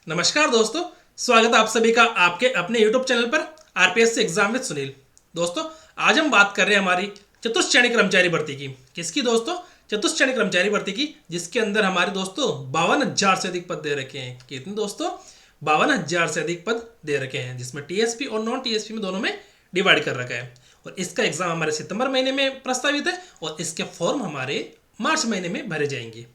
नमस्कार दोस्तों, स्वागत है आप सभी का आपके अपने YouTube चैनल पर आरपीएससी एग्जाम विद सुनील। दोस्तों, आज हम बात कर रहे हैं हमारी चतुश्रेणी कर्मचारी भर्ती की। किसकी दोस्तों? चतुश्रेणी कर्मचारी भर्ती की, जिसके अंदर हमारे दोस्तों 52,000 से अधिक पद दे रखे हैं। कितने दोस्तों? 52,000 से अधिक पद दे रखे हैं, जिसमें टीएसपी और नॉन टीएसपी में दोनों में डिवाइड कर रखा है। और इसका एग्जाम हमारे सितंबर महीने में प्रस्तावित है और इसके फॉर्म हमारे मार्च महीने में भरे जाएंगे।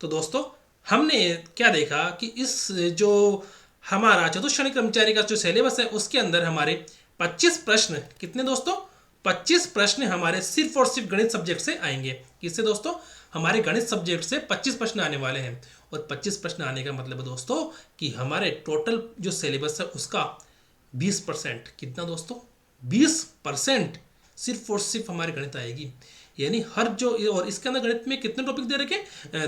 तो दोस्तों, हमने क्या देखा कि इस जो हमारा चतुश्रेणी कर्मचारी का जो सिलेबस है उसके अंदर हमारे 25 प्रश्न, कितने दोस्तों? 25 प्रश्न हमारे सिर्फ और सिर्फ गणित सब्जेक्ट से आएंगे। किससे दोस्तों? हमारे गणित सब्जेक्ट से 25 प्रश्न आने वाले हैं। और 25 प्रश्न आने का मतलब है दोस्तों कि हमारे टोटल जो सिलेबस है उसका 20%, कितना दोस्तों? 20% सिर्फ और सिर्फ हमारे गणित आएगी। यानी हर जो, और इसके अंदर गणित में कितने टॉपिक दे रखे?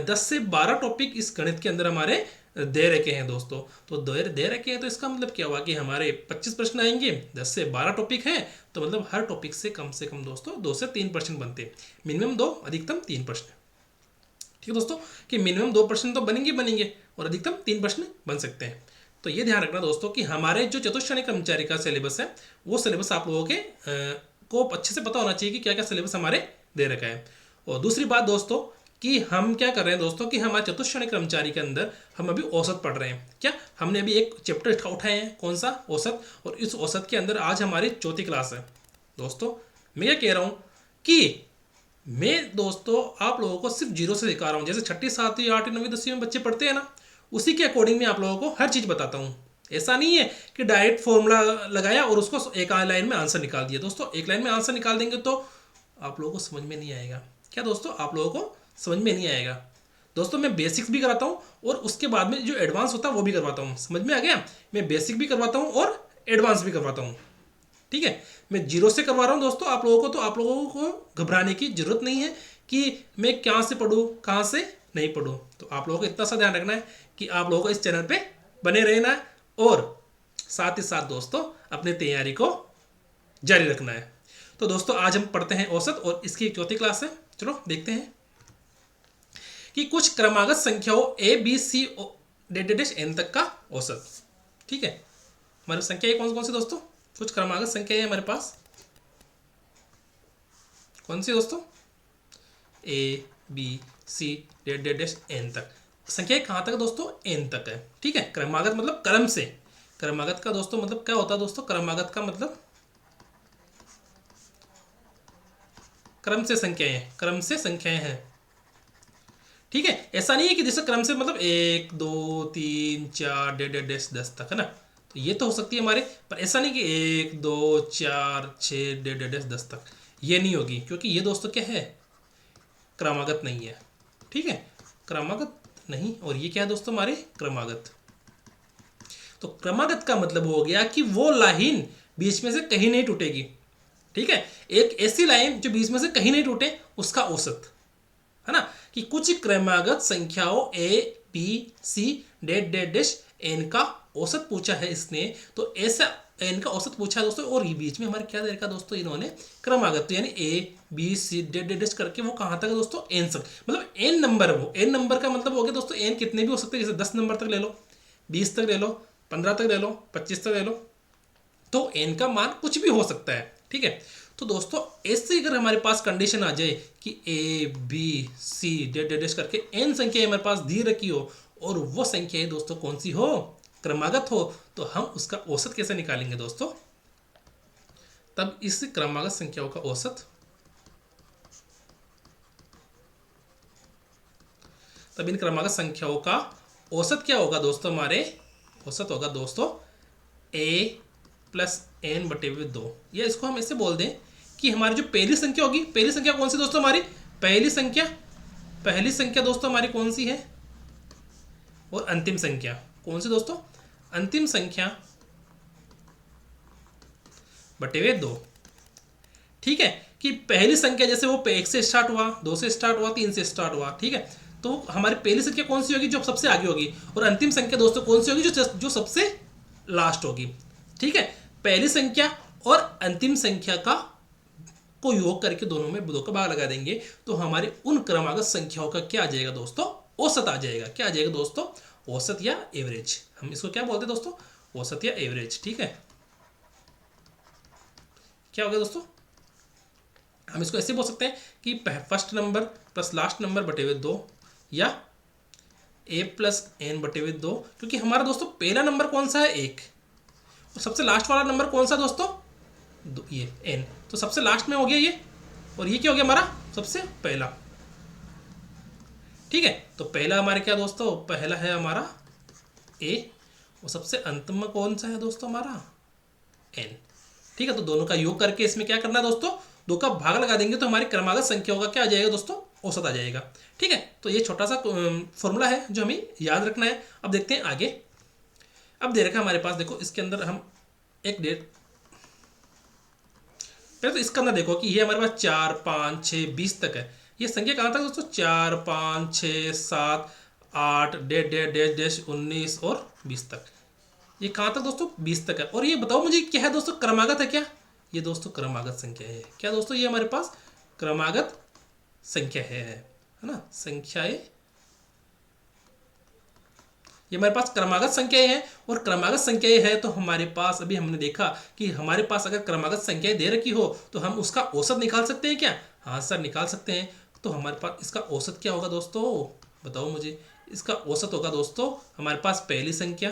10 से 12 टॉपिक इस गणित के अंदर हमारे दे रखे हैं दोस्तों। तो दे रखे हैं तो इसका मतलब क्या हुआ कि हमारे 25 प्रश्न आएंगे, 10 से 12 टॉपिक हैं, तो मतलब हर टॉपिक से कम दोस्तों 2 से 3 प्रश्न बनते हैं। मिनिमम 2, अधिकतम 3 प्रश्न। ठीक है दोस्तों, कि मिनिमम 2 प्रश्न तो बनेंगे और अधिकतम 3 प्रश्न बन सकते हैं। तो ये ध्यान रखना दोस्तों कि हमारे जो चतुश्रेणी कर्मचारी का सिलेबस है वो सिलेबस आप लोगों के को अच्छे से पता होना चाहिए कि क्या क्या सिलेबस हमारे दे रखा है। और दूसरी बात दोस्तों कि हम क्या कर रहे हैं दोस्तों कि हमारे चतुश्रेणी कर्मचारी के अंदर हम अभी औसत पढ़ रहे हैं। क्या हमने अभी एक चैप्टर उठाए हैं, कौन सा? औसत। और इस औसत के अंदर आज हमारी 4th क्लास है। दोस्तों, मैं क्या कह रहा हूँ कि मैं दोस्तों आप लोगों को सिर्फ जीरो से सिखा रहा हूँ। जैसे 6ठी 7वीं 8वीं 9वीं 10वीं में बच्चे पढ़ते हैं ना, उसी के अकॉर्डिंग मैं आप लोगों को हर चीज़ बताता हूँ। ऐसा नहीं है कि डायरेक्ट फॉर्मूला लगाया और उसको एक लाइन में आंसर निकाल दिया। दोस्तों, एक लाइन में आंसर निकाल देंगे तो आप लोगों को समझ में नहीं आएगा। क्या दोस्तों? आप लोगों को समझ में नहीं आएगा। दोस्तों, मैं बेसिक्स भी कराता हूँ और उसके बाद में जो एडवांस होता है वो भी करवाता हूँ। समझ में आ गया? मैं बेसिक भी करवाता हूँ और एडवांस भी करवाता हूँ। ठीक है, मैं जीरो से करवा रहा हूँ दोस्तों आप लोगों को। तो आप लोगों को घबराने की जरूरत नहीं है कि मैं कहाँ से पढ़ूँ, कहाँ से नहीं पढ़ूँ। तो आप लोगों को इतना सा ध्यान रखना है कि आप लोगों को इस चैनल पे बने रहना है और साथ ही साथ दोस्तों अपनी तैयारी को जारी रखना है। तो दोस्तों, आज हम पढ़ते हैं औसत और इसकी 4th क्लास है। चलो देखते हैं कि कुछ क्रमागत संख्याओं A B C dash n तक का औसत। ठीक है, हमारी संख्या कौन कौन सी दोस्तों? कुछ क्रमागत संख्या है हमारे पास। कौन सी दोस्तों? A B C dash n तक। संख्या कहाँ तक दोस्तों? एन तक है। ठीक है, क्रमागत मतलब क्रम से। क्रमागत का दोस्तों मतलब क्या होता है दोस्तों? क्रमागत का मतलब क्रम से संख्याएं, क्रम से संख्याएं हैं। ठीक है, ऐसा नहीं है कि जैसे क्रम से मतलब 1 2 3 4 डेश 10 तक, है ना? तो ये तो हो सकती है हमारे, पर ऐसा नहीं कि 1 2 4 6 डेश 10 तक। ये नहीं होगी, क्योंकि ये दोस्तों क्या है? क्रमागत नहीं है। ठीक है, क्रमागत नहीं। और ये क्या है दोस्तों? हमारे क्रमागत। तो क्रमागत का मतलब हो गया कि वो लाइन बीच में से कहीं नहीं टूटेगी। ठीक है, एक ऐसी लाइन जो बीच में से कहीं नहीं टूटे, उसका औसत, है ना? कि कुछ क्रमागत संख्याओं A B C dash n का औसत पूछा है इसने। तो ऐसा एन का औसत पूछा है दोस्तों, और ये बीच में हमारे क्या दे रखा दोस्तों? इन्होंने क्रमागत। तो यानी ए बी सी डेश करके वो कहाँ तक है दोस्तों? एन तक। मतलब एन नंबर है वो। एन नंबर का मतलब हो गया दोस्तों एन कितने भी हो सकते हैं। जैसे 10 नंबर तक ले लो, 20 तक ले लो, 15 तक ले लो, 25 तक ले लो। तो एन का मान कुछ भी हो सकता है। ठीक है, तो दोस्तों ऐसे अगर हमारे पास कंडीशन आ जाए कि ए बी सी डेश करके एन संख्या हमारे पास दी रखी हो और वो संख्या दोस्तों कौन सी हो? क्रमागत हो, तो हम उसका औसत कैसे निकालेंगे दोस्तों? तब इस क्रमागत संख्याओं का औसत, तब इन क्रमागत संख्याओं का औसत क्या होगा दोस्तों? हमारे औसत होगा दोस्तों ए प्लस एन बटे हुए 2। या इसको हम ऐसे बोल दें कि हमारी जो पहली संख्या होगी, पहली संख्या कौन सी दोस्तों? हमारी पहली संख्या दोस्तों हमारी कौन सी है? और अंतिम संख्या कौन सी दोस्तों? अंतिम संख्या बटे हुए 2। ठीक है, कि पहली संख्या जैसे वो 1 से स्टार्ट हुआ, 2 से स्टार्ट हुआ, 3 से स्टार्ट हुआ। ठीक है, तो हमारी पहली संख्या कौन सी होगी? जो सबसे आगे होगी। और अंतिम संख्या दोस्तों कौन सी होगी? जो सबसे लास्ट होगी। ठीक है, पहली संख्या और अंतिम संख्या का को योग करके दोनों में 2 का भाग लगा देंगे तो हमारे उन क्रमागत संख्याओं का क्या आ जाएगा दोस्तों? औसत आ जाएगा। क्या आ जाएगा दोस्तों? औसत या एवरेज। हम इसको क्या बोलते हैं दोस्तों, औसत या एवरेज। ठीक है, क्या हो गया दोस्तों, हम इसको ऐसे बोल सकते हैं कि first number plus last number बटे हुए 2, या ए प्लस एन बटे हुए 2, क्योंकि हमारा दोस्तों पहला नंबर कौन सा है, 1, और सबसे लास्ट वाला नंबर कौन सा दोस्तों, ये एन, तो सबसे लास्ट में हो गया ये, और ये क्या हो गया हमारा सबसे पहला। ठीक है, तो पहला हमारे क्या दोस्तों, पहला है हमारा ए, और सबसे अंत में कौन सा है दोस्तों हमारा एन। ठीक है, तो दोनों का योग करके इसमें क्या करना है दोस्तों, 2 का भाग लगा देंगे तो हमारी क्रमागत संख्या होगा क्या आ जाएगा दोस्तों, औसत आ जाएगा। ठीक है, तो ये छोटा सा फॉर्मूला है जो हमें याद रखना है। अब देखते हैं आगे। अब दे रखा हमारे पास, देखो इसके अंदर हम एक डेट, पहले तो इसके अंदर देखो कि ये हमारे पास 4 5 6 20 तक है। ये संख्या कहाँ तक दोस्तों, 4 5 6 7 8 डेढ़ डेढ़ डेढ़ डेढ़ 19 और 20 तक। ये कहाँ तक दोस्तों, 20 तक है। और ये बताओ मुझे क्या है दोस्तों, क्रमागत है क्या, ये दोस्तों क्रमागत संख्या है। क्या दोस्तों, ये हमारे पास क्रमागत संख्या है ना, संख्याएं, ये हमारे पास क्रमागत संख्याएं हैं। और क्रमागत संख्याएं है तो हमारे पास, अभी हमने देखा कि हमारे पास अगर क्रमागत संख्याएं दे रखी हो तो हम उसका औसत निकाल सकते हैं क्या, हाँ सर निकाल सकते हैं। तो हमारे पास इसका औसत क्या होगा दोस्तों, बताओ मुझे। इसका औसत होगा दोस्तों हमारे पास पहली संख्या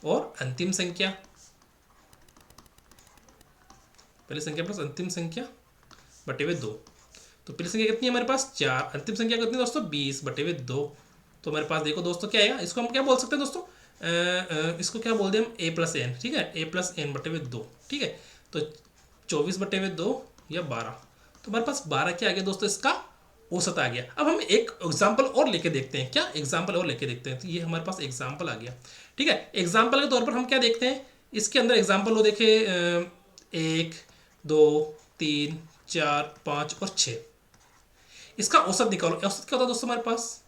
और अंतिम संख्या, पहली संख्या प्लस अंतिम संख्या बटे हुए 2। तो पहली संख्या कितनी है हमारे पास 4, अंतिम संख्या कितनी है दोस्तों 20 बटे हुए 2। तो हमारे पास देखो दोस्तों क्या आएगा, इसको हम क्या बोल सकते हैं दोस्तों, इसको क्या बोल दें हम, ए प्लस एन। ठीक है, ए प्लस एन बटे हुए 2। ठीक है, तो 24 बटे हुए 2 या 12, तो हमारे पास 12 क्या आ गया दोस्तों, इसका औसत आ गया। अब हम एक एग्जाम्पल और लेके देखते हैं, क्या एग्जाम्पल और लेके देखते हैं। तो ये हमारे पास एग्जाम्पल आ गया। ठीक है, एग्जाम्पल के तौर पर हम क्या देखते हैं, इसके अंदर एग्जाम्पल वो देखे 1 2 3 4 5 और 6, इसका औसत निकालो। औसत क्या होता है दोस्तों हमारे पास,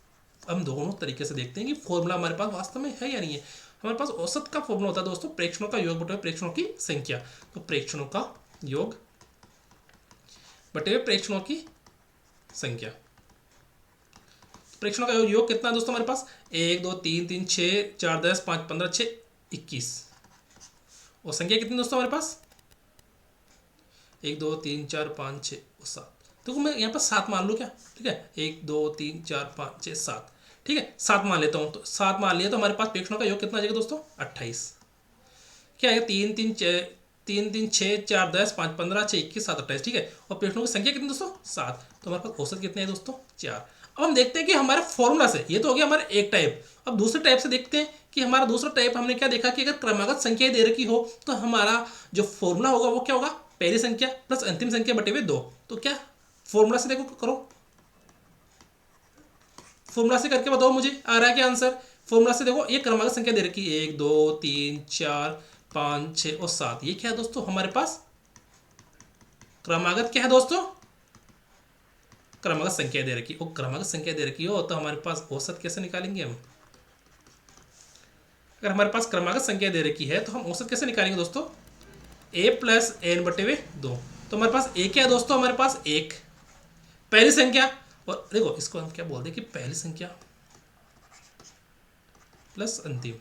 हम दोनों तरीके से देखते हैं कि फॉर्मूला हमारे पास वास्तव में है या नहीं है। हमारे पास औसत का फॉर्मूला होता है दोस्तों प्रेक्षणों का योग बटे प्रेक्षणों की संख्या। तो प्रेक्षणों का योग बटे प्रेक्षणों की संख्या, प्रेक्षणों का योग कितना है दोस्तों हमारे पास, 1 2 3 3 6 4 10 5 15 6 21, और संख्या कितनी दोस्तों हमारे पास 1 2 3 4 5 6 और 7। तो मैं यहाँ पर 7 मान लूँ क्या, ठीक है 1 2 3 4 5 6 7, ठीक है 7 मान लेता हूँ। तो 7 मान लिया तो हमारे पास प्रेक्षणों का योग कितना आ जाएगा दोस्तों 28। क्या है 3 3 6 4 10 5 15 6 21 7 28, ठीक है। और प्रेक्षणों की संख्या कितनी दोस्तों 7, तो हमारे पास औसत कितने हैं दोस्तों 4। अब हम देखते हैं कि हमारे फॉर्मूला से, ये तो हो गया हमारा एक टाइप। अब दूसरे टाइप से देखते हैं कि हमारा दूसरा टाइप हमने क्या देखा कि अगर क्रमागत संख्याएं दे रखी हो तो हमारा जो फॉर्मूला होगा वो क्या होगा, पहली संख्या प्लस अंतिम संख्या बटे हुए 2। तो क्या फॉर्मूला से देखो करो, फॉर्मूला से करके बताओ मुझे आ रहा है क्या आंसर। फॉर्मूला से देखो ये क्रमागत संख्या दे रखी है 1 2 3 4 5 6 और 7, ये क्या है दोस्तों हमारे पास क्रमागत क्या है दोस्तों, क्रमागत संख्या दे रखी। वो क्रमागत संख्या दे रखी हो तो हमारे पास औसत कैसे निकालेंगे हम। अगर हमारे पास क्रमागत संख्या दे रखी है तो हम औसत कैसे निकालेंगे दोस्तों, a प्लस एन बटे हुए 2। तो हमारे पास a क्या है दोस्तों, हमारे पास 1 पहली संख्या, और देखो इसको हम क्या बोलते हैं कि पहली संख्या प्लस अंतिम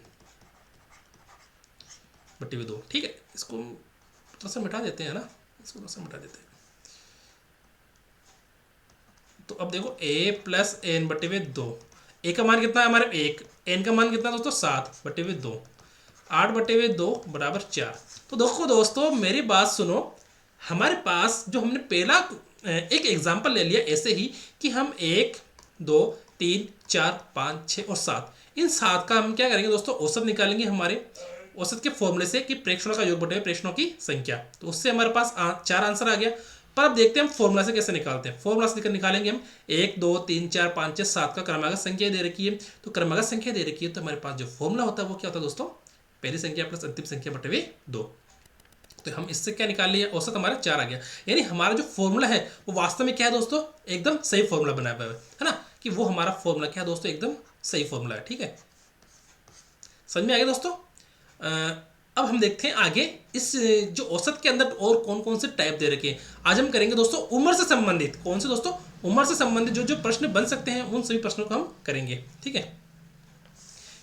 बटे हुए 2, ठीक है। इसको थोड़ा सा मिटा देते हैं ना, इसको थोड़ा सा मिटा देते हैं। तो अब देखो a प्लस एन बटे हुए 2, a का मान कितना है हमारे 1, n का मान कितना दोस्तों 7 बटे हुए 2, 8 बटे हुए 2 बराबर 4। तो देखो दोस्तों मेरी बात सुनो, हमारे पास जो हमने पहला एक एग्जाम्पल ले लिया ऐसे ही कि हम 1 2 3 4 5 6 और 7, इन 7 का हम क्या करेंगे दोस्तों औसत निकालेंगे हमारे औसत के फॉर्मूले से कि प्रेक्षणों का योग बटे प्रेक्षणों की संख्या। तो उससे हमारे पास 4 आंसर आ गया। पर अब देखते हैं हम फॉर्मूला से कैसे निकालते हैं। फॉर्मूला से निकालेंगे हम 1 2 3 4 5 6 7 का क्रमागत संख्या दे रखी है। तो क्रमागत संख्या दे रखी है तो हमारे पास जो फॉर्मूला होता है वो क्या होता है दोस्तों, पहली संख्या प्लस अंतिम संख्या बटे हुए 2। तो हम इससे क्या निकाल लिया, औसत हमारा 4 आ गया। यानी हमारा जो फॉर्मूला है वो वास्तव में क्या है दोस्तों, एकदम सही फॉर्मूला बनाया हुआ है ना, कि वो हमारा फॉर्मूला क्या है दोस्तों, एकदम सही फॉर्मूला है। ठीक है, समझ में आ गया दोस्तों। अब हम देखते हैं आगे इस जो औसत के अंदर और कौन कौन से टाइप दे रखे हैं। आज हम करेंगे दोस्तों उम्र से संबंधित, कौन से दोस्तों, उम्र से संबंधित जो जो प्रश्न बन सकते हैं उन सभी प्रश्नों को हम करेंगे। ठीक है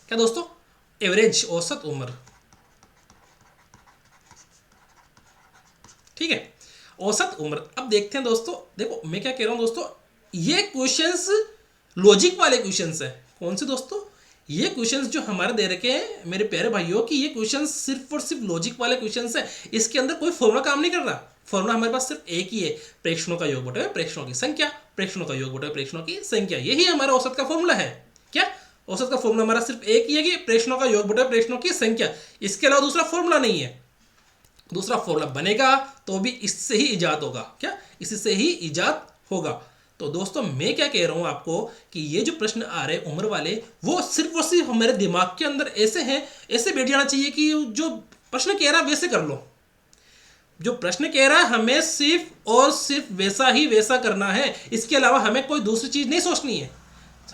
क्या दोस्तों? एवरेज, औसत उम्र। ठीक है, औसत उम्र। अब देखते हैं दोस्तों, देखो मैं क्या कह रहा हूं दोस्तों, ये क्वेश्चंस लॉजिक वाले क्वेश्चंस हैं। कौन से दोस्तों? ये क्वेश्चंस जो हमारे दे रखे हैं मेरे प्यारे भाइयों कि ये क्वेश्चंस सिर्फ और सिर्फ लॉजिक वाले क्वेश्चंस हैं। इसके अंदर कोई फॉर्मूला काम नहीं कर रहा। फॉर्मूला हमारे पास सिर्फ एक ही है, प्रेक्षणों का योग बटे प्रेक्षणों की संख्या, प्रेक्षणों का योग बटे प्रेक्षणों की संख्या। यही हमारा औसत का फॉर्मूला है। क्या औसत का फॉर्मूला हमारा सिर्फ एक ही है कि प्रेक्षणों का योग बटे प्रेक्षणों की संख्या। इसके अलावा दूसरा फॉर्मूला नहीं है। दूसरा फॉर्मूला बनेगा तो भी इससे ही इजाद होगा। क्या? इसी से ही इजाद होगा। तो दोस्तों मैं क्या कह रहा हूं आपको कि ये जो प्रश्न आ रहे उम्र वाले, वो सिर्फ और सिर्फ हमारे दिमाग के अंदर ऐसे हैं, ऐसे बैठ जाना चाहिए कि जो प्रश्न कह रहा है वैसे कर लो। जो प्रश्न कह रहा है हमें सिर्फ और सिर्फ वैसा ही वैसा करना है। इसके अलावा हमें कोई दूसरी चीज नहीं सोचनी है।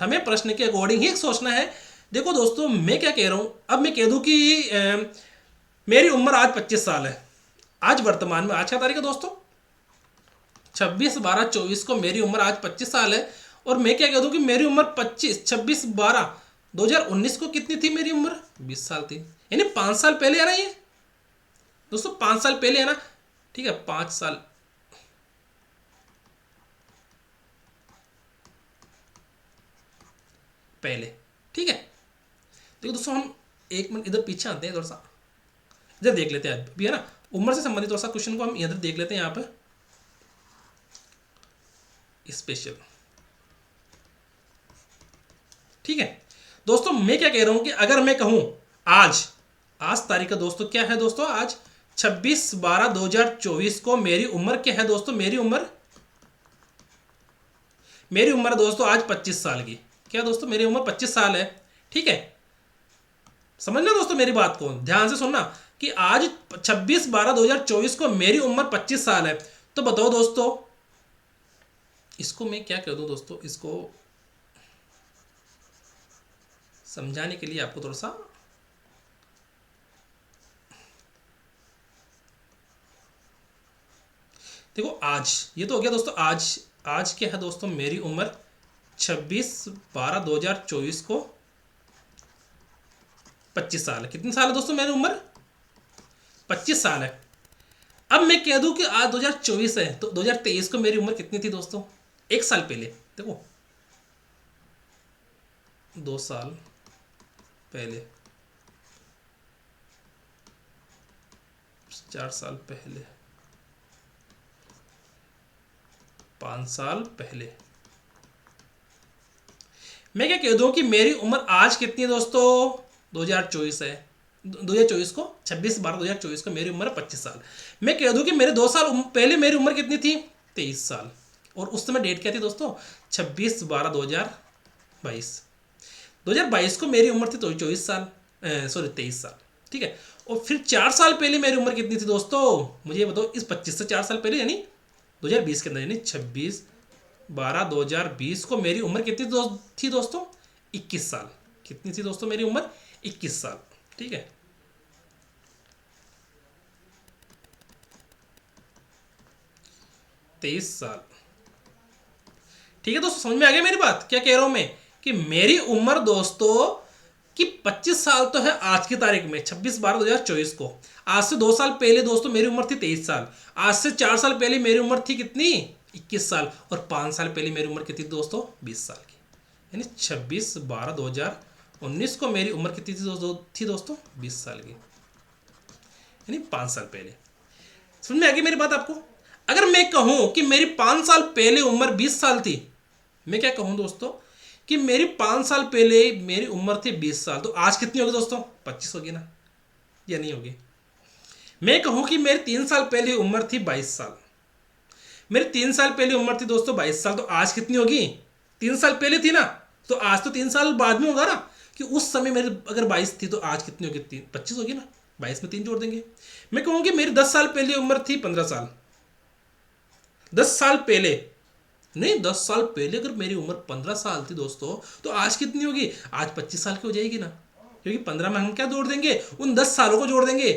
हमें प्रश्न के अकॉर्डिंग ही सोचना है। देखो दोस्तों मैं क्या कह रहा हूं, अब मैं कह दूं कि मेरी उम्र आज 25 साल है। आज वर्तमान में, आज क्या तारीख है दोस्तों? 26/12/24 को मेरी उम्र आज 25 साल है। और मैं क्या कह दूं कि मेरी उम्र 26/12/2019 को कितनी थी मेरी उम्र? 20 साल थी। यानी 5 साल पहले है ना ये दोस्तों, 5 साल पहले है ना। ठीक है, 5 साल पहले। ठीक है, देखो दोस्तों हम एक मिनट इधर पीछे आते हैं, थोड़ा सा इधर देख लेते हैं अभी, है ना। उम्र से संबंधित थोड़ा सा क्वेश्चन को हम इधर देख लेते हैं यहाँ पे स्पेशल। ठीक है दोस्तों मैं क्या कह रहा हूं कि अगर मैं कहूं आज, आज तारीख का दोस्तों क्या है दोस्तों? आज 26/12/2024 को मेरी उम्र क्या है दोस्तों? मेरी उम्र दोस्तों आज 25 साल की। क्या दोस्तों? मेरी उम्र 25 साल है। ठीक है, समझना दोस्तों मेरी बात को ध्यान से सुनना कि आज 26/12/2024 को मेरी उम्र 25 साल है। तो बताओ दोस्तों इसको मैं क्या कह दूं दोस्तों? इसको समझाने के लिए आपको थोड़ा सा देखो, आज ये तो हो गया दोस्तों। आज क्या है दोस्तों? मेरी उम्र 26/12/2024 को 25 साल है। कितनी साल है दोस्तों मेरी उम्र? 25 साल है। अब मैं कह दूं कि आज 2024 है तो 2023 को मेरी उम्र कितनी थी दोस्तों? एक साल पहले। देखो 2 साल पहले, 4 साल पहले, 5 साल पहले। मैं क्या कह दूं कि मेरी उम्र आज कितनी है दोस्तों? 2024 है। 2024 को 26/12/2024 को मेरी उम्र 25 साल। मैं कह दूं कि मेरे 2 साल पहले मेरी उम्र कितनी थी? 23 साल। और उस समय डेट क्या थी दोस्तों? 26/12/2022। 2022 को मेरी उम्र थी 24 साल, सॉरी 23 साल। ठीक है, और फिर 4 साल पहले मेरी उम्र कितनी थी दोस्तों? मुझे बताओ। इस 25 से 4 साल पहले यानी 2020 के अंदर, यानी 26/12/2020 को मेरी उम्र कितनी थी दोस्तों? 21 साल। कितनी थी दोस्तों मेरी उम्र? 21 साल। ठीक है, तेईस साल। ठीक है दोस्तों, समझ में आ गया मेरी बात? क्या कह रहा हूं मैं कि मेरी उम्र दोस्तों कि 25 साल तो है आज की तारीख में 26/12/2024 को। आज से 2 साल पहले दोस्तों मेरी उम्र थी 23 साल। आज से 4 साल पहले मेरी उम्र थी कितनी? 21 साल। और 5 साल पहले मेरी उम्र कितनी दोस्तों? 20 साल की। यानी 26/12/2019 को मेरी उम्र कितनी थी दोस्तों? 20 साल की। यानी 5 साल पहले। समझ में आ गई मेरी बात आपको? अगर मैं कहूं कि मेरी 5 साल पहले उम्र 20 साल थी, मैं क्या कहूं दोस्तों कि मेरी 5 साल पहले मेरी उम्र थी 20 साल, तो आज कितनी होगी दोस्तों? 25 होगी ना, या नहीं होगी? मैं कहूं कि मेरी 3 साल पहले उम्र थी 22 साल, मेरी 3 साल पहले उम्र थी दोस्तों 22 साल, तो आज कितनी होगी? 3 साल पहले थी ना, तो आज तो 3 साल बाद में होगा ना, कि उस समय मेरी अगर 22 थी तो आज कितनी होगी? 25 होगी ना, 22 में 3 जोड़ देंगे। मैं कहूँ कि मेरी 10 साल पहले उम्र थी 15 साल, 10 साल पहले नहीं, 10 साल पहले अगर मेरी उम्र 15 साल थी दोस्तों, तो आज कितनी होगी? आज 25 साल की हो जाएगी ना, क्योंकि 15 में हम क्या जोड़ देंगे? उन 10 सालों को जोड़ देंगे।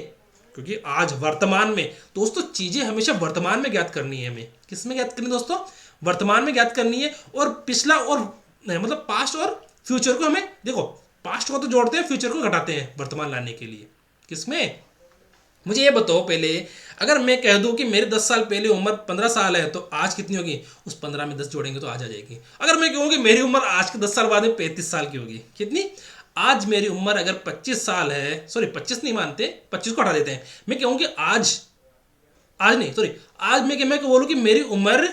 क्योंकि आज वर्तमान में दोस्तों चीजें हमेशा वर्तमान में ज्ञात करनी है हमें। किस में ज्ञात करनी दोस्तों? वर्तमान में ज्ञात करनी है, और पिछला और मतलब पास्ट और फ्यूचर को हमें, देखो पास्ट को तो जोड़ते हैं, फ्यूचर को घटाते हैं वर्तमान लाने के लिए। किसमें? मुझे ये बताओ पहले, अगर मैं कह दूं कि मेरे 10 साल पहले उम्र 15 साल है, तो आज कितनी होगी? उस 15 में 10 जोड़ेंगे तो आज आ जाएगी। अगर मैं कहूँ कि मेरी उम्र आज के 10 साल बाद में 35 साल की होगी, कितनी? आज मेरी उम्र अगर 25 साल है, सॉरी 25 नहीं मानते, 25 को हटा देते हैं, मैं कहूँ कि आज, आज नहीं सॉरी, आज मैं बोलूँ कि मेरी उम्र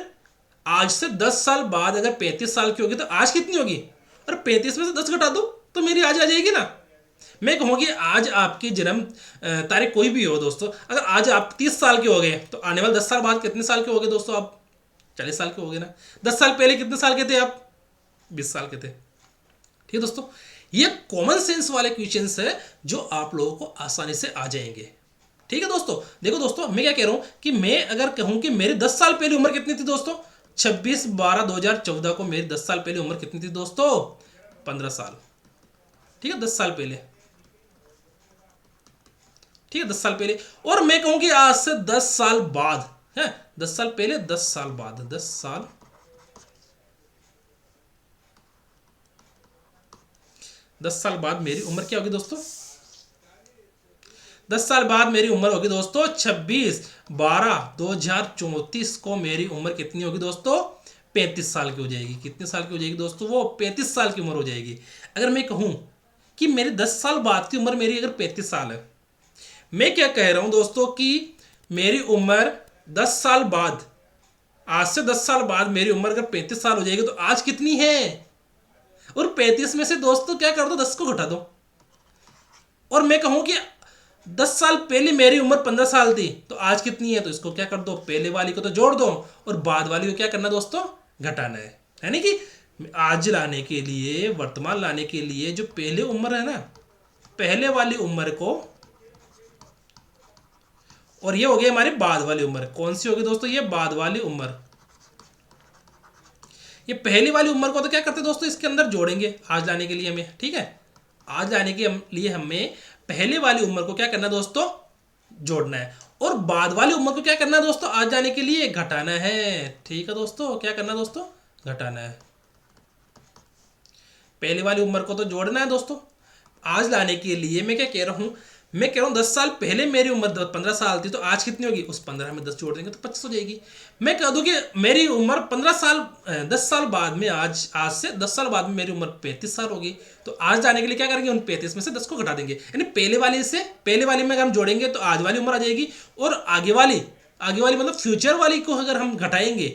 आज से 10 साल बाद अगर 35 साल की होगी, तो आज कितनी होगी? और 35 में से 10 घटा दो तो मेरी आज आ जाएगी ना। मैं कहूँगी आज आपकी जन्म तारीख कोई भी हो दोस्तों, अगर आज आप 30 साल के हो गए, तो आने वाले 10 साल बाद कितने साल के हो गए दोस्तों? आप 40 साल के हो गए ना। 10 साल पहले कितने साल के थे आप? 20 साल के थे। ठीक है दोस्तों, ये कॉमन सेंस वाले क्वेश्चंस है जो आप लोगों को आसानी से आ जाएंगे। ठीक है दोस्तों, देखो दोस्तों मैं क्या कह रहा हूं कि मैं अगर कहूं कि मेरी 10 साल पहले उम्र कितनी थी दोस्तों? 26/12/2014 को मेरी 10 साल पहले उम्र कितनी थी दोस्तों? 15 साल। ठीक है, 10 साल पहले। ठीक है, 10 साल पहले। और मैं कहूं कि आज से 10 साल बाद है, 10 साल पहले, 10 साल बाद, 10 साल बाद मेरी उम्र क्या होगी दोस्तों? 10 साल बाद मेरी उम्र होगी दोस्तों 26/12/2034 को मेरी उम्र कितनी होगी दोस्तों? 35 साल की हो जाएगी। कितने साल की हो जाएगी दोस्तों? वो 35 साल की उम्र हो जाएगी। अगर मैं कहूं कि मेरी 10 साल बाद की उम्र मेरी अगर 35 साल है, मैं क्या कह रहा हूं दोस्तों कि मेरी उम्र 10 साल बाद, आज से 10 साल बाद मेरी उम्र अगर 35 साल हो जाएगी, तो आज कितनी है? और 35 में से दोस्तों क्या कर दो, 10 को घटा दो। और मैं कहूं कि 10 साल पहले मेरी उम्र 15 साल थी, तो आज कितनी है? तो इसको क्या कर दो, पहले वाली को तो जोड़ दो, और बाद वाली को क्या करना दोस्तों? घटाना है। यानी कि आज लाने के लिए, वर्तमान लाने के लिए जो पहले उम्र है ना, पहले वाली उम्र को, और ये हो गई हमारी बाद वाली उम्र। कौन सी होगी दोस्तों? ये बाद वाली उम्र। ये पहली वाली उम्र को तो क्या करते दोस्तों, इसके अंदर जोड़ेंगे आज लाने के लिए हमें। ठीक है, आज लाने के लिए हमें पहले वाली उम्र को क्या करना है दोस्तों? जोड़ना है। और बाद वाली उम्र को क्या करना है दोस्तों? आज जाने के लिए घटाना है। ठीक है दोस्तों, क्या करना है दोस्तों? घटाना है। पहले वाली उम्र को तो जोड़ना है दोस्तों। आज लाने के लिए मैं क्या कह रहा हूं, मैं कह रहा हूं 10 साल पहले मेरी उम्र 15 साल थी, तो आज कितनी होगी? उस 15 में 10 जोड़ देंगे तो 25 हो जाएगी। मैं कह दूं कि मेरी उम्र 15 साल 10 साल बाद में, आज से 10 साल बाद में मेरी उम्र 35 साल होगी, तो आज जाने के लिए क्या करेंगे? उन 35 में से 10 को घटा देंगे। यानी पहले वाली में अगर हम जोड़ेंगे तो आज वाली उम्र आ जाएगी, और आगे वाली मतलब फ्यूचर वाली को अगर हम घटाएंगे,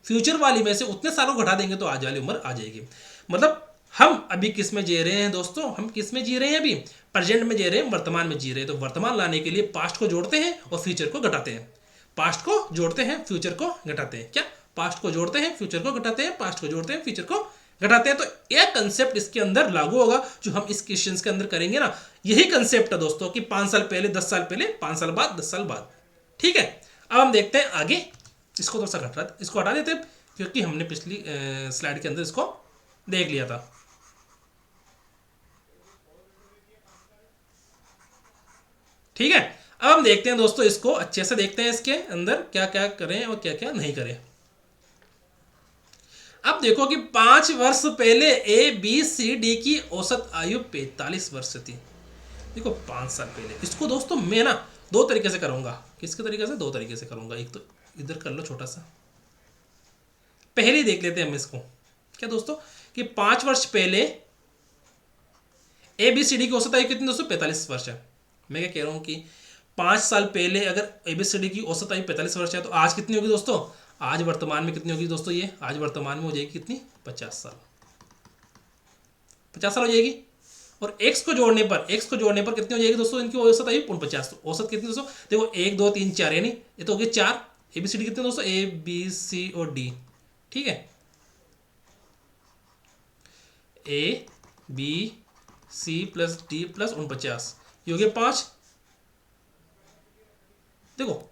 फ्यूचर वाली में से उतने सालों को घटा देंगे तो आज वाली उम्र आ जाएगी। मतलब हम अभी किस में जी रहे हैं दोस्तों? हम किस में जी रहे हैं? अभी प्रेजेंट में जी रहे हैं, वर्तमान में जी रहे हैं। तो वर्तमान लाने के लिए पास्ट को जोड़ते हैं और फ्यूचर को घटाते हैं। पास्ट को जोड़ते हैं, फ्यूचर को घटाते हैं। क्या? पास्ट को जोड़ते हैं, फ्यूचर को घटाते हैं, पास्ट को जोड़ते हैं, फ्यूचर को घटाते हैं। तो यह कंसेप्ट इसके अंदर लागू होगा जो हम इस क्वेश्चन के अंदर करेंगे ना। यही कंसेप्ट है दोस्तों कि 5 साल पहले, 10 साल पहले, 5 साल बाद, 10 साल बाद। ठीक है, अब हम देखते हैं आगे। इसको थोड़ा सा इसको हटा देते हैं, क्योंकि हमने पिछली स्लाइड के अंदर इसको देख लिया था। ठीक है, अब हम देखते हैं दोस्तों, इसको अच्छे से देखते हैं, इसके अंदर क्या क्या करें और क्या क्या नहीं करें। अब देखो कि 5 वर्ष पहले ए बी सी डी की औसत आयु 45 वर्ष थी। देखो 5 साल पहले, इसको दोस्तों मैं ना 2 तरीके से करूंगा। किसके तरीके से? 2 तरीके से करूंगा। एक तो इधर कर लो छोटा सा, पहले देख लेते हैं हम इसको। क्या दोस्तों कि 5 वर्ष पहले ए बी सी डी की औसत आयु कितनी दोस्तों? 45 वर्ष है। मैं क्या कह रहा हूं कि 5 साल पहले अगर ए बी सी डी की औसत आयु 45 वर्ष है, तो आज कितनी होगी दोस्तों? आज वर्तमान में कितनी होगी दोस्तों? ये आज वर्तमान में हो जाएगी कितनी? 50 साल। 50 साल हो जाएगी। और x को जोड़ने पर कितनी हो जाएगी दोस्तों? इनकी औसत आयु 49। तो औसत कितनी दोस्तों? देखो 1 2 3 4, यानी ये तो हो गए 4। ए बी सी डी कितने दोस्तों? ए बी सी और डी। ठीक है, A B C plus D plus 49, ये हो गया 5। देखो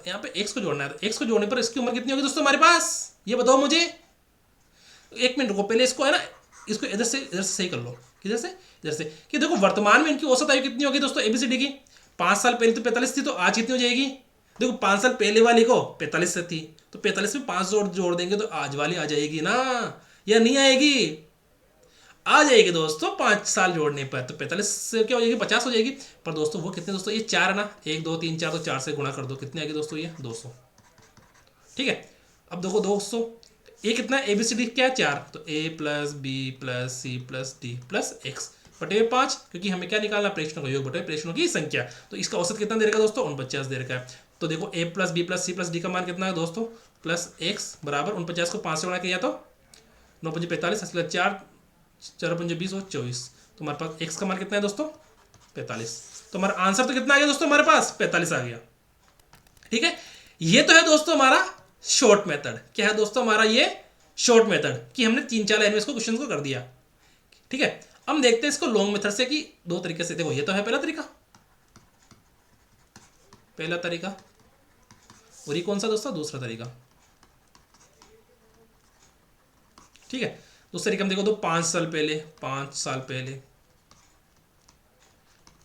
यहाँ पे x को जोड़ना है, तो x को जोड़ने पर इसकी उम्र कितनी होगी दोस्तों हमारे पास? ये बताओ मुझे। 1 मिनट रुको, पहले इसको है ना, इसको इधर से सही कर लो। किधर से? इधर से। कि देखो वर्तमान में इनकी औसत आयु कितनी होगी दोस्तों एबीसीडी की? 5 साल पहले तो 45 थी, तो आज कितनी हो जाएगी? देखो 5 साल पहले वाली को 45 से थी, तो 45 में 5 जोड़ देंगे तो आज वाली आ जाएगी ना, या नहीं आएगी? आ जाएगी दोस्तों 5 साल जोड़ने पर। तो 45 से क्या हो जाएगी, 50 हो जाएगी। पर दोस्तों वो कितने दोस्तों, ये 4 है ना, 1 2 3 4, तो 4 से गुणा कर दो, कितने आएगी दोस्तों, ये 200। ठीक है, अब देखो 200, ये कितना ए बी सी डी क्या है, 4, तो A plus B plus C plus D plus X बटे 5, क्योंकि हमें क्या निकालना, प्रेक्षणों का योग बटे प्रेक्षणों की संख्या। तो इसका औसत कितना दे रखा है दोस्तों, 49 दे रखा है। तो देखो A plus B plus C plus D का मान कितना है दोस्तों, प्लस एक्स बराबर 49 को 5 से गुणा किया तो 9 5 45, 4 4 5 20 और 24। तो हमारे पास एक्स का मान कितना है दोस्तों, 45। तो हमारा आंसर तो कितना आ गया दोस्तों, हमारे पास 45 आ गया। ठीक है, ये तो है दोस्तों हमारा शॉर्ट मेथड। क्या है दोस्तों हमारा ये शॉर्ट मेथड, कि हमने 3 4 लाइन में इसको क्वेश्चन को कर दिया। ठीक है, अब देखते हैं इसको लॉन्ग मेथड से, कि 2 तरीके से। देखो ये तो है पहला तरीका, और ये कौन सा दोस्तों, दूसरा तरीका। ठीक है, दूसरा तरीका हम देखो तो 5 साल पहले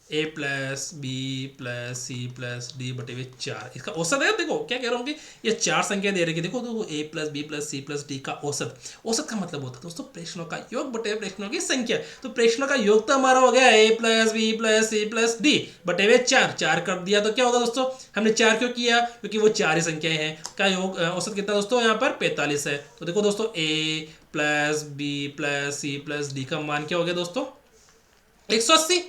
A plus B plus C plus D बटे हुए 4, इसका औसत है। देखो क्या कह रहा हूँ कि ये 4 संख्या दे रखी है, देखो A plus B plus C plus D का औसत। औसत का मतलब होता है दोस्तों प्रेक्षणों का योग बटे प्रेक्षणों की संख्या। तो प्रेक्षणों का योग तो हमारा हो गया A plus B plus C plus D बटे हुए 4 कर दिया। तो क्या होगा दोस्तों, हमने 4 क्यों किया, क्योंकि वो 4 ही संख्याएं हैं। का योग औसत कितना दोस्तों, यहाँ पर 45 है। तो देखो दोस्तों A plus B plus C plus D का मान क्या हो गया दोस्तों, 180।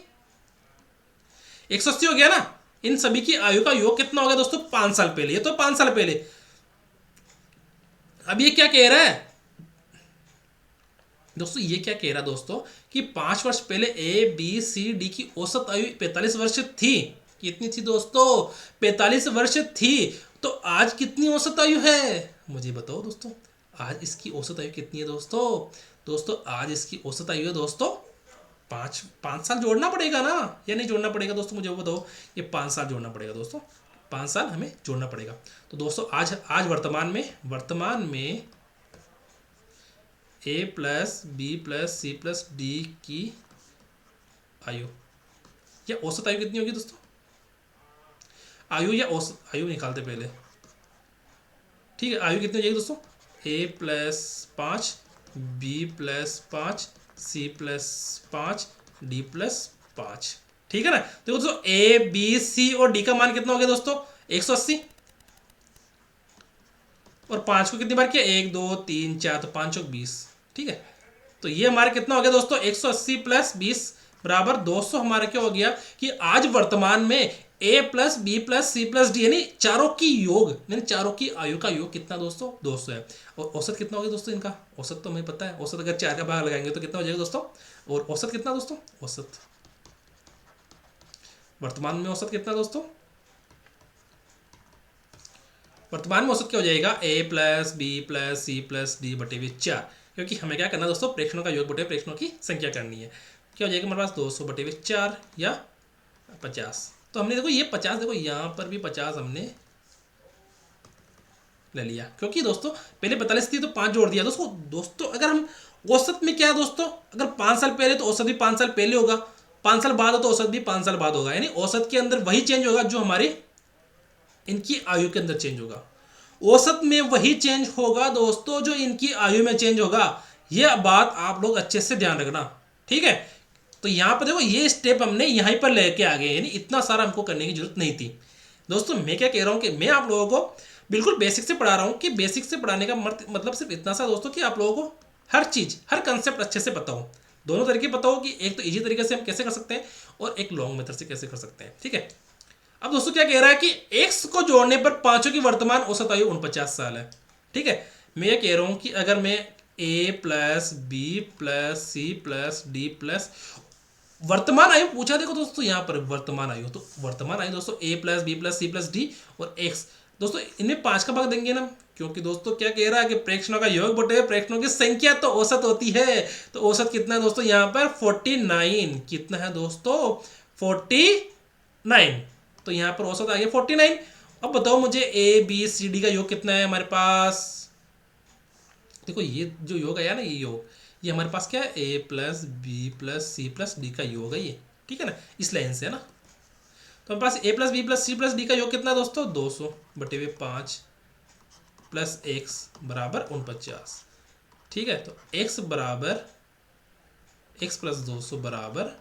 180 हो गया ना। इन सभी की आयु का योग कितना हो गया दोस्तों, 5 साल पहले। ये तो 5 साल पहले। अब ये क्या कह रहा है दोस्तों, ये क्या कह रहा है दोस्तों, कि 5 वर्ष पहले ए बी सी डी की औसत आयु 45 वर्ष थी। कितनी थी दोस्तों, 45 वर्ष थी। तो आज कितनी औसत आयु है, मुझे बताओ दोस्तों। आज इसकी औसत आयु कितनी है दोस्तों आज इसकी औसत आयु है दोस्तों 5 साल जोड़ना पड़ेगा ना, या नहीं जोड़ना पड़ेगा दोस्तों, मुझे वो बताओ। ये 5 साल जोड़ना पड़ेगा दोस्तों, 5 साल हमें जोड़ना पड़ेगा। तो दोस्तों आज वर्तमान में A plus B plus C plus D की आयु या औसत आयु कितनी होगी दोस्तों, आयु या औसत आयु निकालते पहले। ठीक है, आयु कितनी हो जाएगी दोस्तों, A plus 5 B plus 5 C plus 5 D plus 5। ठीक है ना। देखो दोस्तों ए बी सी और डी का मान कितना हो गया दोस्तों, 180। और 5 को कितनी बार किया, 1 2 3 4, तो 5 और 20। ठीक है, तो ये हमारा कितना हो गया दोस्तों, 180 प्लस 20 बराबर 200। हमारा क्या हो गया कि आज वर्तमान में A plus B plus C plus D यानी चारों की योग, यानी चारों की आयु का योग कितना दोस्तों, 200 है। और औसत कितना हो गया दोस्तों इनका, औसत तो हमें पता है। औसत अगर 4 का भाग लगाएंगे तो कितना हो जाएगा दोस्तों, और औसत कितना दोस्तों, औसत वर्तमान में औसत कितना दोस्तों, वर्तमान में औसत क्या हो जाएगा, A plus B plus C plus D बटे हुए 4। क्योंकि हमें क्या करना दोस्तों, प्रेक्षणों का योग बटे प्रेक्षणों की संख्या करनी है। क्या हो जाएगा हमारे पास, 200 बटे हुए 4 या 50। तो हमने देखो ये 50, देखो यहाँ पर भी 50 हमने ले लिया, क्योंकि दोस्तों पहले 45 थी तो 5 जोड़ दिया। दोस्तों अगर हम औसत में क्या है दोस्तों, अगर 5 साल पहले तो औसत भी 5 साल पहले होगा, 5 साल बाद हो तो औसत भी 5 साल बाद होगा। यानी औसत के अंदर वही चेंज होगा जो हमारे इनकी आयु के अंदर चेंज होगा। औसत में वही चेंज होगा दोस्तों जो इनकी आयु में चेंज होगा। यह बात आप लोग अच्छे से ध्यान रखना। ठीक है, तो यहाँ पर देखो ये स्टेप हमने यहीं पर लेके आ गए, यानी इतना सारा हमको करने की जरूरत नहीं थी। दोस्तों मैं क्या कह रहा हूँ कि मैं आप लोगों को बिल्कुल बेसिक से पढ़ा रहा हूँ, कि बेसिक से पढ़ाने का मतलब सिर्फ इतना सा दोस्तों कि आप लोगों को हर चीज़, हर कंसेप्ट अच्छे से पता हो। दोनों तरीके पता हो, कि एक तो ईजी तरीके से हम कैसे कर सकते हैं और एक लॉन्ग मेथड से कैसे कर सकते हैं। ठीक है, अब दोस्तों क्या कह रहा है कि एक्स को जोड़ने पर पांचों की वर्तमान औसत आयु 49 साल है। ठीक है, मैं ये कह रहा हूँ कि अगर मैं A plus B plus C plus D plus वर्तमान आयु पूछा, देखो दोस्तों यहाँ पर वर्तमान आयु, तो वर्तमान आयु दोस्तों A plus B plus C plus D और एक्स, दोस्तों इनमें 5 का भाग देंगे ना, क्योंकि दोस्तों क्या कह रहा है कि प्रेक्षणों का योग बटे प्रेक्षणों की संख्या तो औसत होती है। तो औसत कितना है दोस्तों, यहाँ पर 49। कितना है दोस्तों, 49। तो यहाँ पर औसत आ गया 49। अब बताओ मुझे ए बी सी डी का योग कितना है हमारे पास। देखो ये जो योग आया ना, ये योग, ये हमारे पास क्या है, A plus B plus C plus D का योग है ये। ठीक है ना, इस लाइन से है ना। तो हमारे पास A plus B plus C plus D का योग कितना है दोस्तों, 200 बटे हुए 5 प्लस एक्स बराबर 49। ठीक है, तो एक्स बराबर एक्स प्लस 200 बराबर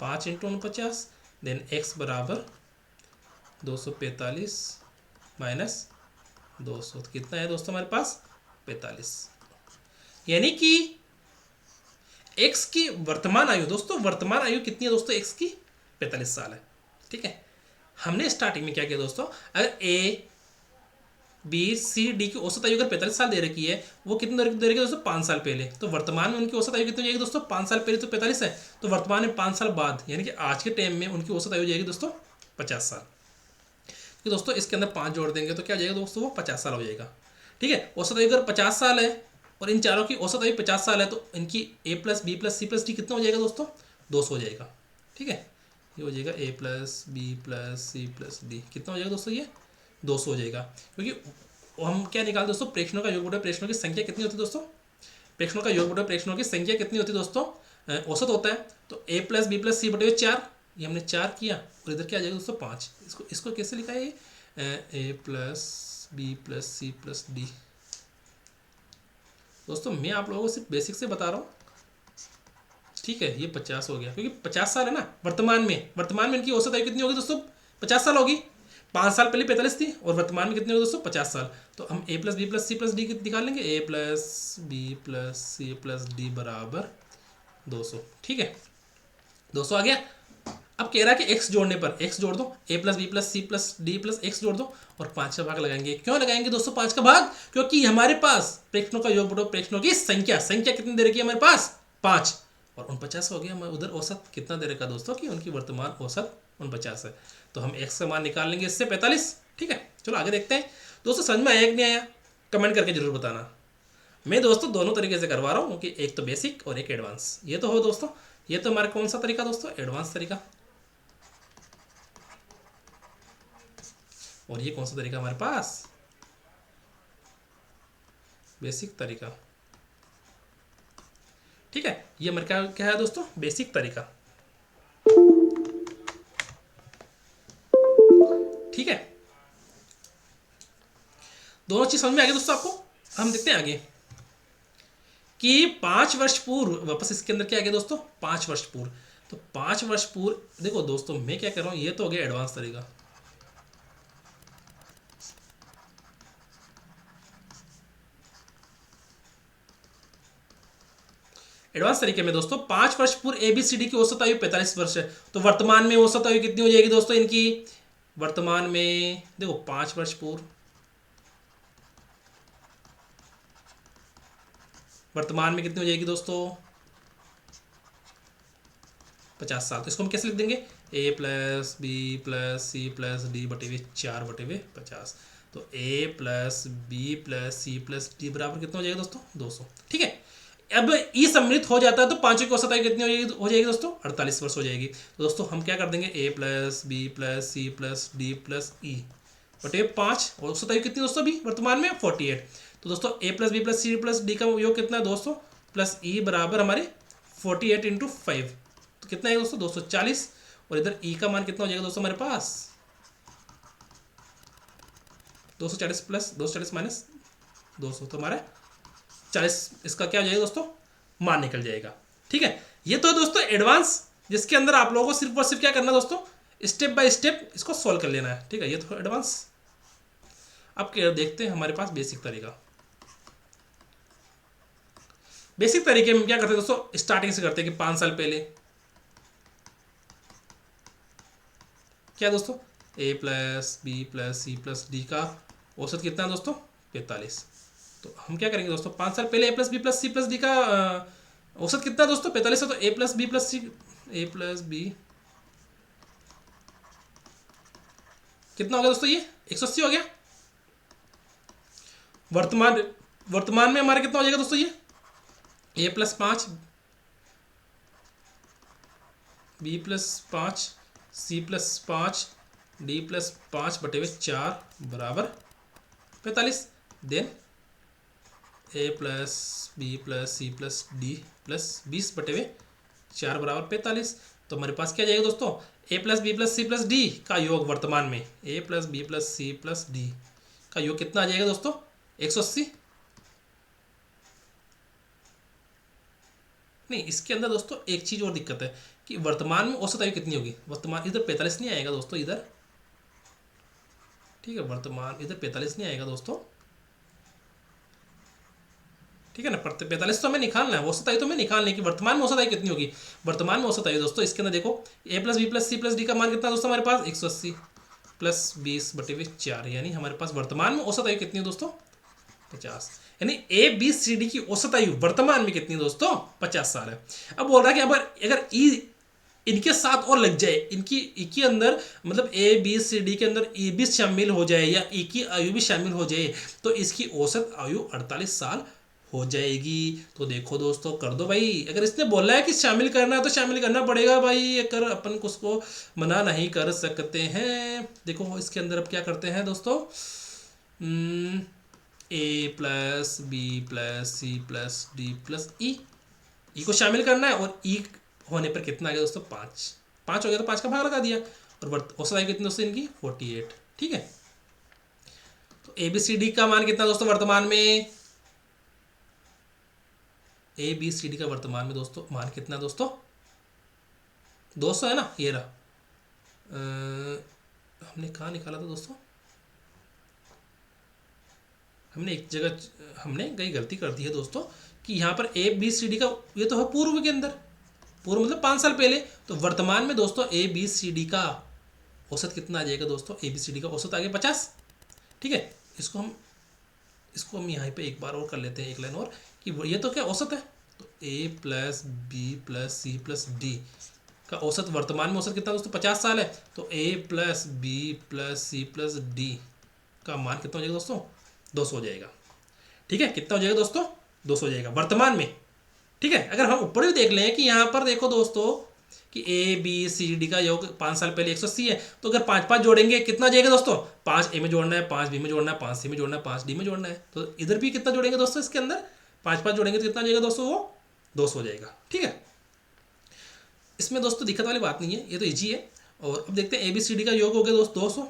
5 इंटू 49। देन एक्स बराबर 245 माइनस 200, तो कितना है दोस्तों हमारे पास 45। यानी कि एक्स की वर्तमान आयु दोस्तों, वर्तमान आयु कितनी है दोस्तों एक्स की 45 साल है। ठीक है, हमने स्टार्टिंग में क्या किया दोस्तों, अगर ए बी सी डी की औसत आयु अगर 45 साल दे रखी है, वो कितने दे रखी है दोस्तों 5 साल पहले, तो वर्तमान में उनकी औसत आयु कितनी हो जाएगी दोस्तों 5 साल पहले तो 45 है, तो वर्तमान में 5 साल बाद यानी कि आज के टाइम में उनकी औसत आयु हो जाएगी दोस्तों 50 साल। तो दोस्तों इसके अंदर 5 जोड़ देंगे तो क्या हो जाएगा दोस्तों, वो 50 साल हो जाएगा। ठीक है, औसत आयु अगर 50 साल है और इन चारों की औसत आयु 50 साल है, तो इनकी A plus B plus C plus D कितना हो जाएगा दोस्तों 200 हो जाएगा। ठीक है, ये हो जाएगा A plus B plus C plus D, कितना हो जाएगा दोस्तों ये 200 हो जाएगा। क्योंकि हम क्या निकाल दोस्तों, प्रेक्षणों का योग बटा प्रेक्षणों की संख्या कितनी होती है दोस्तों, प्रेक्षणों का योग बटा प्रेक्षणों की संख्या कितनी होती है दोस्तों, औसत होता है। तो ए प्लस बी प्लस सी बटे 4, ये हमने 4 किया और इधर क्या आ जाएगा दोस्तों 5। इसको कैसे लिखा है ये, A plus B plus C plus D. दोस्तों मैं आप लोगों को सिर्फ बेसिक से बता रहा हूँ। ठीक है, ये 50 हो गया क्योंकि 50 साल है ना वर्तमान में इनकी औसत आयु कितनी होगी दोस्तों 50 साल होगी। 5 साल पहले 45 थी और वर्तमान में कितनी होगी दोस्तों 50 साल। तो हम A plus B plus C plus D निकाल लेंगे, A plus B plus C plus D बराबर 200। ठीक है, 200 आ गया। अब कह रहा है कि x जोड़ने पर x जोड़ दो, a plus B plus C plus D plus x जोड़ दो और 5 का भाग लगाएंगे। क्यों लगाएंगे दोस्तों 5 का भाग, क्योंकि हमारे पास प्रेक्षणों का योग बटो प्रेक्षणों की संख्या कितनी दे रखी है हमारे पास 5 और 49 हो गया। उधर औसत कितना दे रखा दोस्तों कि उनकी वर्तमान औसत 49 है, तो हम x का मान निकाल लेंगे इससे 45। ठीक है, चलो आगे देखते हैं दोस्तों, समझ में आया कि नहीं आया कमेंट करके जरूर बताना। मैं दोस्तों दोनों तरीके से करवा रहा हूँ कि एक तो बेसिक और एक एडवांस। ये तो हो दोस्तों, ये तो हमारा कौन सा तरीका दोस्तों, एडवांस तरीका, और ये कौन सा तरीका हमारे पास, बेसिक तरीका। ठीक है, ये हमारे क्या है दोस्तों, बेसिक तरीका। ठीक है, दोनों चीज समझ में आ गई दोस्तों आपको। हम देखते हैं आगे कि 5 वर्ष पूर्व, वापस इसके अंदर क्या आ गया दोस्तों 5 वर्ष पूर्व। तो 5 वर्ष पूर्व देखो दोस्तों मैं क्या कर रहा हूं, ये तो हो गया एडवांस तरीका। एडवांस तरीके में दोस्तों 5 वर्ष पूर्व एबीसीडी की औसत आयु 45 वर्ष है, तो वर्तमान में औसत आयु कितनी हो जाएगी दोस्तों इनकी, वर्तमान में देखो 5 वर्ष पूर्व, वर्तमान में कितनी हो जाएगी दोस्तों 50 साल। तो इसको हम कैसे लिख देंगे, A plus B plus C plus D बटे हुए 4 बटे हुए 50। तो A plus B plus C plus D बराबर कितना हो जाएगा दोस्तों 200। ठीक है, अब ई सम्मिलित हो जाता है तो पांचों की औसत आयु कितनी हो जाएगी दोस्तों 48 वर्ष हो जाएगी। तो दोस्तों हम क्या कर देंगे, A plus B plus C plus D plus E बटे 5 और औसत आयु कितनी दोस्तों अभी वर्तमान में 48। तो दोस्तों A plus B plus C plus D का योग कितना है दोस्तों प्लस ई बराबर हमारे 48 इंटू 5, तो कितना है दोस्तों 240 और इधर ई का मान कितना हो जाएगा दोस्तों हमारे पास 240 प्लस 240 माइनस 200, तो हमारा 40, इसका क्या हो जाएगा दोस्तों मान निकल जाएगा। ठीक है, ये तो है दोस्तों एडवांस, जिसके अंदर आप लोगों को सिर्फ और सिर्फ क्या करना दोस्तों स्टेप बाय स्टेप इसको सॉल्व कर लेना है। ठीक है, ये तो एडवांस। अब देखते हैं हमारे पास बेसिक तरीका। बेसिक तरीके में क्या करते हैं दोस्तों, स्टार्टिंग से करते हैं कि 5 साल पहले क्या दोस्तों A plus B plus C plus D का औसत कितना है दोस्तों 45। तो हम क्या करेंगे दोस्तों 5 साल पहले A plus B plus C plus D का औसत कितना है दोस्तों 45 है, तो A plus B plus C A plus B कितना हो गया दोस्तों ये 180 हो गया। वर्तमान में हमारा कितना हो जाएगा दोस्तों ये A plus 5 B plus 5 C plus 5 D plus 5 बटे हुए 4 बराबर 45। Then A plus B plus C plus D plus 20 बटे हुए 4 बराबर 45। तो हमारे पास क्या जाएगा दोस्तों A plus B plus C plus D का योग वर्तमान में A plus B plus C plus D का योग कितना आ जाएगा दोस्तों? 180। नहीं, इसके अंदर दोस्तों एक चीज़ और दिक्कत है कि वर्तमान में औसत आयु कितनी होगी। वर्तमान इधर 45 नहीं आएगा दोस्तों इधर, ठीक है, वर्तमान इधर 45 नहीं आएगा दोस्तों, ठीक है ना। 45 तो हमें निकालना है, औसत आयु तो हमें निकालना है कि वर्तमान में औसत आयु कितनी होगी। वर्तमान में औसत आयु दोस्तों इसके अंदर देखो a plus B plus C plus D का मान कितना दोस्तों हमारे पास 180 प्लस 20/4, यानी हमारे पास वर्तमान में औसत आयु कितनी है दोस्तों 50। यानी ए बी सी डी की औसत आयु वर्तमान में कितनी है दोस्तों 50 साल है। अब बोल रहा है कि अगर ई इनके साथ और लग जाए, इनकी ई के अंदर मतलब ए बी सी डी के अंदर ई भी शामिल हो जाए या ई की आयु भी शामिल हो जाए तो इसकी औसत आयु 48 साल हो जाएगी। तो देखो दोस्तों कर दो भाई, अगर इसने बोला है कि शामिल करना है तो शामिल करना पड़ेगा भाई, अगर अपन को उसको मना नहीं कर सकते हैं। देखो इसके अंदर अब क्या करते हैं दोस्तों, A plus B plus C plus D plus E को शामिल करना है और ई होने पर कितना आ गया दोस्तों 5 हो गया, तो 5 का भाग लगा दिया और औसत आयु कितनी दोस्तों इनकी 48, ठीक है। तो ए बी सी डी का मान कितना दोस्तों वर्तमान में, ए बी सी डी का वर्तमान में दोस्तों मान कितना दोस्तों 200 है ना, ये रहा। हमने कहाँ निकाला था दोस्तों, हमने एक जगह हमने कहीं गलती कर दी है दोस्तों कि यहाँ पर ए बी सी डी का ये तो है पूर्व के अंदर, पूर्व मतलब 5 साल पहले, तो वर्तमान में दोस्तों ए बी सी डी का औसत कितना आ जाएगा दोस्तों, ए बी सी डी का औसत आ गया 50, ठीक है। इसको हम यहाँ पे एक बार और कर लेते हैं, एक लाइन और, कि ये तो क्या औसत है, तो A plus B plus C plus D का औसत वर्तमान में औसत कितना दोस्तों 50 साल है, तो A plus B plus C plus D का मान कितना हो जाएगा दोस्तों 200 हो जाएगा, ठीक है। कितना हो जाएगा दोस्तों 200 हो जाएगा वर्तमान में, ठीक है। अगर हम ऊपर भी देख लें कि यहाँ पर देखो दोस्तों कि ए बी सी डी का योग 5 साल पहले 180 है, तो अगर 5 जोड़ेंगे कितना जाएगा दोस्तों, 5 ए में जोड़ना है, 5 बी में जोड़ना है, 5 सी में जोड़ना है, 5 डी में जोड़ना है, तो इधर भी कितना जोड़ेंगे दोस्तों, इसके अंदर 5 जोड़ेंगे तो कितना जाएगा दोस्तों, वो 200 हो जाएगा, ठीक है। इसमें दोस्तों दिक्कत वाली बात नहीं है, ये तो ईजी है। और अब देखते हैं ए बी सी डी का योग हो गया दोस्तों 200,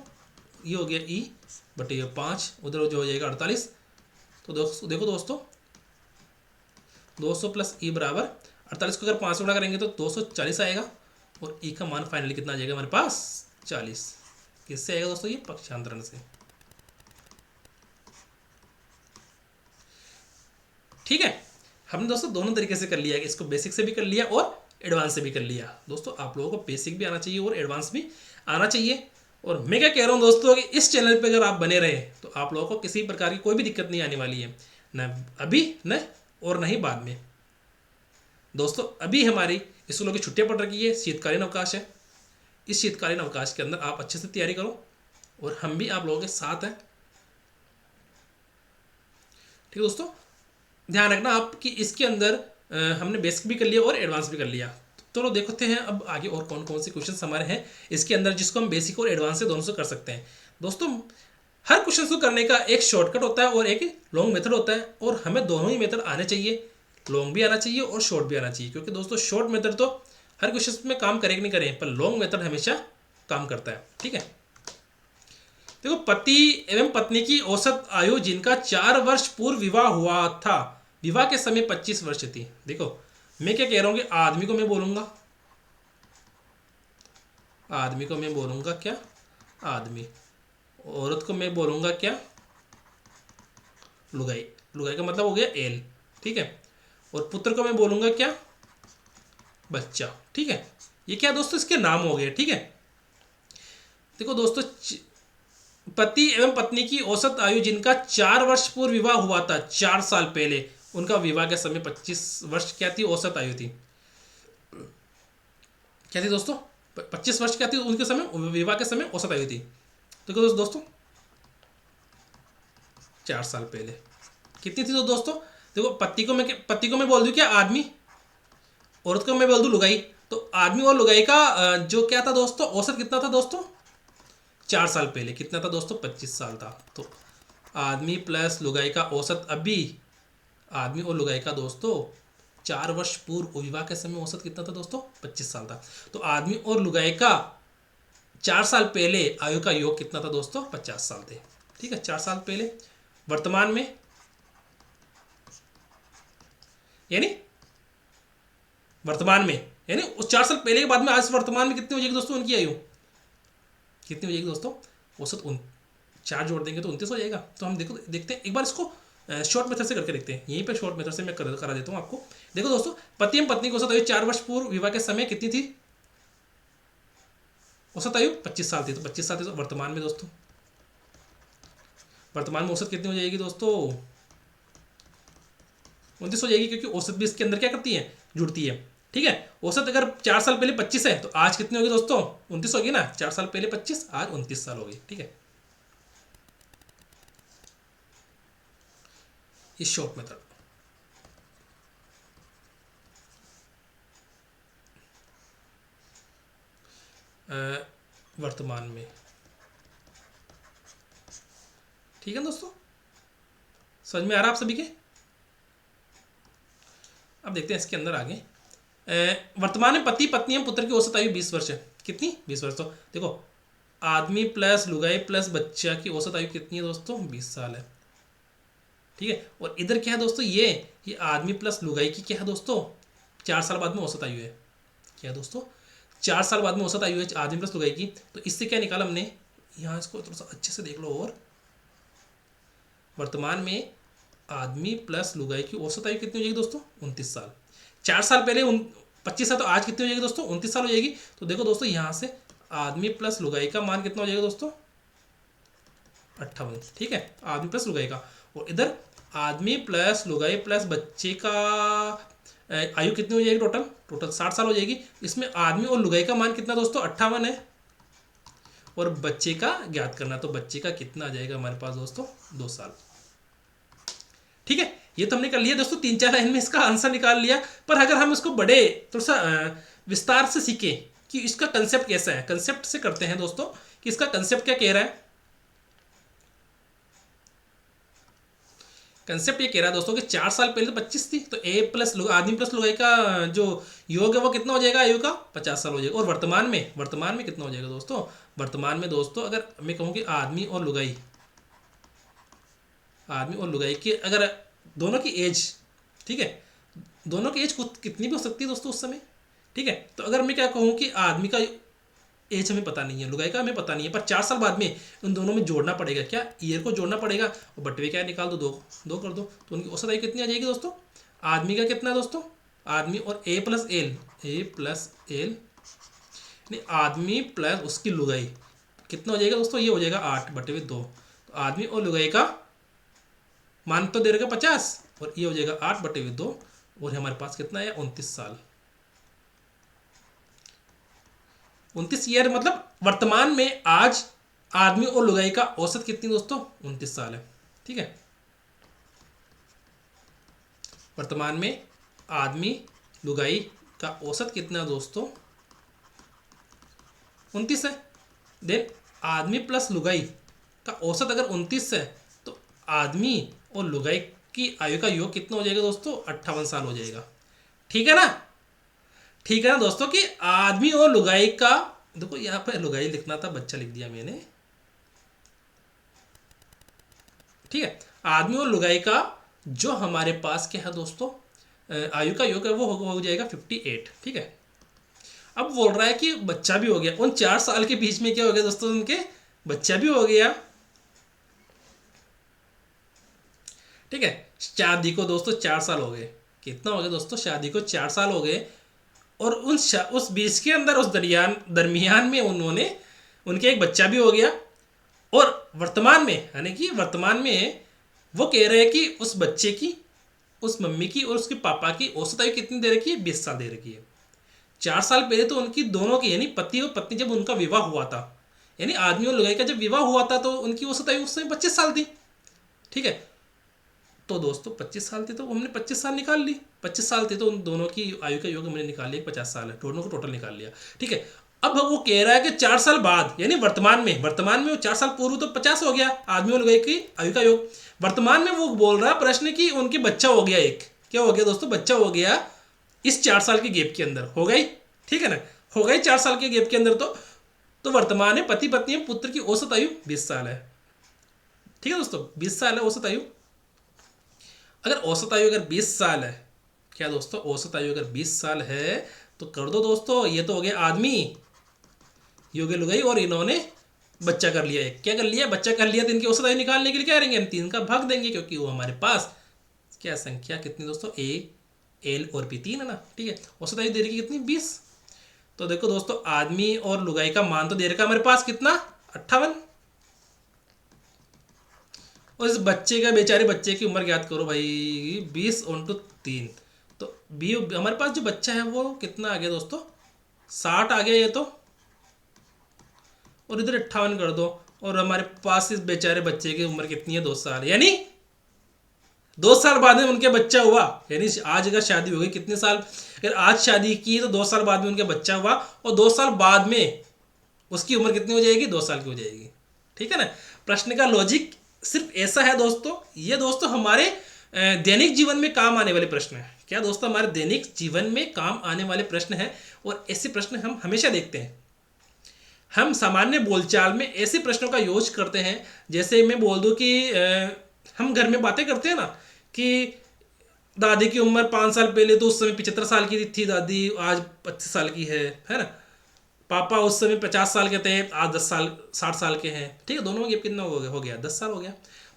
ये हो गया ई बटे ये 5, उधर जो हो जाएगा 48, तो देखो दोस्तों 200 प्लस ई बराबर 48 को अगर 5 गुणा करेंगे तो 240 आएगा और ई का मान फाइनली कितना आ जाएगा हमारे पास 40। किससे आएगा दोस्तों, ये पक्षांतरण से, ठीक है। हमने दोस्तों दोनों तरीके से कर लिया, इसको बेसिक से भी कर लिया और एडवांस से भी कर लिया। दोस्तों आप लोगों को बेसिक भी आना चाहिए और एडवांस भी आना चाहिए। और मैं क्या कह रहा हूँ दोस्तों कि इस चैनल पे अगर आप बने रहे तो आप लोगों को किसी प्रकार की कोई भी दिक्कत नहीं आने वाली है, न अभी न और न ही बाद में। दोस्तों अभी हमारी स्कूलों की छुट्टियां पड़ रही है, शीतकालीन अवकाश है। इस शीतकालीन अवकाश के अंदर आप अच्छे से तैयारी करो और हम भी आप लोगों के साथ हैं, ठीक है दोस्तों। ध्यान रखना आप कि इसके अंदर हमने बेसिक भी कर लिया और एडवांस भी कर लिया। तो देखते हैं अब आगे और कौन कौन से क्वेश्चंस हमारे हैं इसके अंदर जिसको हम बेसिक और एडवांस से दोनों से कर सकते हैं। दोस्तों हर क्वेश्चन को करने का एक शॉर्टकट होता है और एक लॉन्ग मेथड होता है, और हमें दोनों ही मेथड आने चाहिए, लॉन्ग भी आना चाहिए और शॉर्ट भी आना चाहिए। क्योंकि दोस्तों शॉर्ट मेथड तो हर क्वेश्चन में काम करेगा नहीं करें, पर लॉन्ग मेथड हमेशा काम करता है, ठीक है। देखो पति एवं पत्नी की औसत आयु जिनका 4 वर्ष पूर्व विवाह हुआ था, विवाह के समय 25 वर्ष थी। देखो मैं क्या कह रहा हूँ कि आदमी को मैं बोलूंगा, आदमी को मैं बोलूंगा क्या आदमी, औरत को मैं बोलूंगा क्या लुगाई, लुगाई का मतलब हो गया एल, ठीक है। और पुत्र को मैं बोलूंगा क्या बच्चा, ठीक है। ये क्या दोस्तों इसके नाम हो गए, ठीक है। देखो दोस्तों पति एवं पत्नी की औसत आयु जिनका 4 वर्ष पूर्व विवाह हुआ था, 4 साल पहले, उनका विवाह के समय 25 वर्ष क्या थी औसत आयु थी, क्या थी दोस्तों 25 वर्ष क्या थी उनके समय, विवाह के समय औसत आयु थी। तो दोस्तों 4 साल पहले कितनी थी, तो दोस्तों देखो पति को मैं बोल दूं क्या आदमी, औरत को मैं बोल दूं लुगाई, तो आदमी और लुगाई का जो क्या था दोस्तों औसत कितना था दोस्तों 4 साल पहले कितना था दोस्तों 25 साल था। तो आदमी प्लस लुगाई का औसत अभी, आदमी और लुगाई का दोस्तों 4 वर्ष पूर्व विवाह के समय औसत कितना था दोस्तों 25 साल था। तो आदमी और लुगाई का 4 साल पहले आयु का योग कितना था दोस्तों 50 साल थे, ठीक है, 4 साल पहले। वर्तमान में यानी उस 4 साल पहले के बाद में आज वर्तमान में कितनी हो जाएगी दोस्तों उनकी आयु? कितनी हो जाएगी दोस्तों? औसत 4 जोड़ देंगे तो 29 हो जाएगा। तो हम देखते हैं एक बार इसको शॉर्ट मेथड से करके देखते हैं। यहीं पे शॉर्ट मेथड से मैं करा देता हूँ आपको। देखो दोस्तों, पति एवं पत्नी की औसत आयु 4 वर्ष पूर्व विवाह के समय कितनी थी? औसत आयु 25 साल थी। तो 25 साल थी, तो वर्तमान में दोस्तों, वर्तमान में औसत कितनी हो जाएगी दोस्तों? 29 हो जाएगी, क्योंकि औसत भी इसके अंदर क्या करती है? जुड़ती है। ठीक है, औसत अगर 4 साल पहले 25 है तो आज कितनी होगी दोस्तों? 29 होगी ना। 4 साल पहले 25, आज 29 साल होगी। ठीक है, ये शॉर्ट मेथड। वर्तमान में, ठीक है दोस्तों, समझ में आ रहा आप सभी के? अब देखते हैं इसके अंदर आगे। वर्तमान में पति पत्नी एवं पुत्र की औसत आयु 20 वर्ष है। कितनी? 20 वर्ष। तो देखो, आदमी प्लस लुगाई प्लस बच्चा की औसत आयु कितनी है दोस्तों? 20 साल है। ठीक है, और इधर क्या है दोस्तों? ये आदमी प्लस लुगाई की क्या है दोस्तों? 4 साल बाद में औसत आयु है। क्या है दोस्तों? 4 साल बाद में औसत आयु है आदमी प्लस लुगाई की। तो इससे क्या निकाला हमने? यहाँ इसको थोड़ा सा अच्छे से देख लो। और वर्तमान में आदमी प्लस लुगाई की औसत आयु कितनी हो जाएगी दोस्तों? 29 साल। 4 साल पहले 25 साल, तो आज कितनी हो जाएगी दोस्तों? 29 साल हो जाएगी। तो देखो दोस्तों, यहाँ से आदमी प्लस लुगाई का मान कितना हो जाएगा दोस्तों? 58। ठीक है, आदमी प्लस लुगाई का। और इधर आदमी प्लस लुगाई प्लस बच्चे का आयु कितनी हो जाएगी? टोटल 60 साल हो जाएगी। इसमें आदमी और लुगाई का मान कितना दोस्तों? 58 है। और बच्चे का ज्ञात करना, तो बच्चे का कितना आ जाएगा हमारे पास दोस्तों? 2 साल। ठीक है, ये तो हमने कर लिया दोस्तों, 3-4 लाइन में इसका आंसर निकाल लिया। पर अगर हम इसको बड़े थोड़ा सा विस्तार से सीखे कि इसका कंसेप्ट कैसा है, कंसेप्ट से करते हैं दोस्तों कि इसका कंसेप्ट क्या कह रहा है। कंसेप्ट ये कह रहा है दोस्तों कि 4 साल पहले तो 25 थी, तो ए प्लस आदमी प्लस लुगाई का जो योग है वो कितना हो जाएगा आयु का? 50 साल हो जाएगा। और वर्तमान में कितना हो जाएगा दोस्तों? वर्तमान में दोस्तों, अगर मैं कहूँ कि आदमी और लुगाई की अगर दोनों की एज, ठीक है, दोनों की एज कितनी भी हो सकती है दोस्तों उस समय। ठीक है, तो अगर मैं क्या कहूँ कि आदमी का एज हमें पता नहीं है, लुगाई का हमें पता नहीं है, पर 4 साल बाद में उन दोनों में जोड़ना पड़ेगा। क्या? ईयर को जोड़ना पड़ेगा। और बटवे क्या निकाल दो, 2 कर दो, तो उनकी औसत आयु कितनी आ जाएगी दोस्तों? आदमी का कितना है दोस्तों? आदमी और ए प्लस एल नहीं, आदमी प्लस उसकी लुगाई कितना हो जाएगा दोस्तों? ये हो जाएगा 8/2। तो आदमी और लुगाई का मान तो दे रहेगा 50, और ये हो जाएगा 8/2। और हमारे पास कितना है? 29 साल। 29 ईयर, मतलब वर्तमान में आज आदमी और लुगाई का औसत कितनी दोस्तों? 29 साल है। ठीक है, वर्तमान में आदमी लुगाई का औसत कितना दोस्तों? 29 है। देन आदमी प्लस लुगाई का औसत अगर 29 है, तो आदमी और लुगाई की आयु का योग कितना हो जाएगा दोस्तों? 58 साल हो जाएगा। ठीक है ना? ठीक है ना दोस्तों, कि आदमी और लुगाई का, देखो यहाँ पे लुगाई लिखना था, बच्चा लिख दिया मैंने। ठीक है, आदमी और लुगाई का जो हमारे पास क्या है दोस्तों? आयु का योग है वो हो जाएगा 58। ठीक है, अब बोल रहा है कि बच्चा भी हो गया। उन 4 साल के बीच में क्या हो गया दोस्तों? उनके बच्चा भी हो गया। ठीक है, शादी को दोस्तों 4 साल हो गए। कितना हो गया दोस्तों? शादी को 4 साल हो गए। और उस बीच के अंदर, उस दरमियान में उनके एक बच्चा भी हो गया। और वर्तमान में, यानी कि वर्तमान में वो कह रहे हैं कि उस बच्चे की, उस मम्मी की और उसके पापा की औसत आयु कितनी दे रखी है? 20 साल दे रखी है। 4 साल पहले तो उनकी दोनों की, यानी पति और पत्नी, जब उनका विवाह हुआ था, यानी आदमी और लुगाई का जब विवाह हुआ था, तो उनकी औसत आयु उस समय 25 साल थी। ठीक है, तो दोस्तों 25 साल थी, तो हमने 25 साल निकाल ली। 25 साल थी तो उन दोनों की आयु का योग हमने निकाल लिया, 50 साल है, दोनों को टोटल निकाल लिया। ठीक है, अब वो कह रहा है कि 4 साल बाद, यानी वर्तमान में वो 4 साल पूर्व तो 50 हो गया आदमी और लुगाई की आयु का योग। वर्तमान में वो बोल रहा है प्रश्न कि उनके बच्चा हो गया। एक क्या हो गया दोस्तों? बच्चा हो गया इस 4 साल के गैप के अंदर, हो गई। ठीक है ना, हो गई 4 साल के गैप के अंदर। तो वर्तमान में पति पत्नी पुत्र की औसत आयु 20 साल है। ठीक है दोस्तों, 20 साल है औसत आयु। अगर औसत आयु अगर 20 साल है, क्या दोस्तों औसत आयु अगर 20 साल है तो कर दो दोस्तों, ये तो हो गया आदमी, ये हो गया लुगाई, और इन्होंने बच्चा कर लिया है। क्या कर लिया, बच्चा कर लिया, तो इनकी औसत आयु निकालने के लिए क्या करेंगे, हम 3 का भाग देंगे, क्योंकि वो हमारे पास क्या संख्या कितनी दोस्तों, ए एल और पी 3 है ना। ठीक है, औसत आयु दे रही कितनी 20। तो देखो दोस्तों आदमी और लुगाई का मान तो दे रखा हमारे पास कितना 58, और इस बच्चे का, बेचारे बच्चे की उम्र ज्ञात करो भाई, 20/3, तो बी हमारे पास जो बच्चा है वो कितना आ गया दोस्तों 60 आ गया ये तो, और इधर 58 कर दो, और हमारे पास इस बेचारे बच्चे की उम्र कितनी है 2 साल, यानी 2 साल बाद में उनके बच्चा हुआ। यानी आज अगर शादी हो गई कितने साल, अगर आज शादी की तो 2 साल बाद में उनके बच्चा हुआ, और 2 साल बाद में उसकी उम्र कितनी हो जाएगी, 2 साल की हो जाएगी। ठीक है ना, प्रश्न का लॉजिक सिर्फ ऐसा है दोस्तों। ये दोस्तों हमारे दैनिक जीवन में काम आने वाले प्रश्न हैं। क्या दोस्तों, हमारे दैनिक जीवन में काम आने वाले प्रश्न हैं, और ऐसे प्रश्न हम हमेशा देखते हैं। हम सामान्य बोलचाल में ऐसे प्रश्नों का यूज करते हैं, जैसे मैं बोल दूं कि हम घर में बातें करते हैं ना कि दादी की उम्र 5 साल पहले तो उस समय 75 साल की थी दादी, आज 25 साल की है ना। पापा उस समय 50 साल के थे, आज 10 साल 60 साल के हैं। ठीक है, दोनों में गैप कितना हो गया 10 साल हो गया।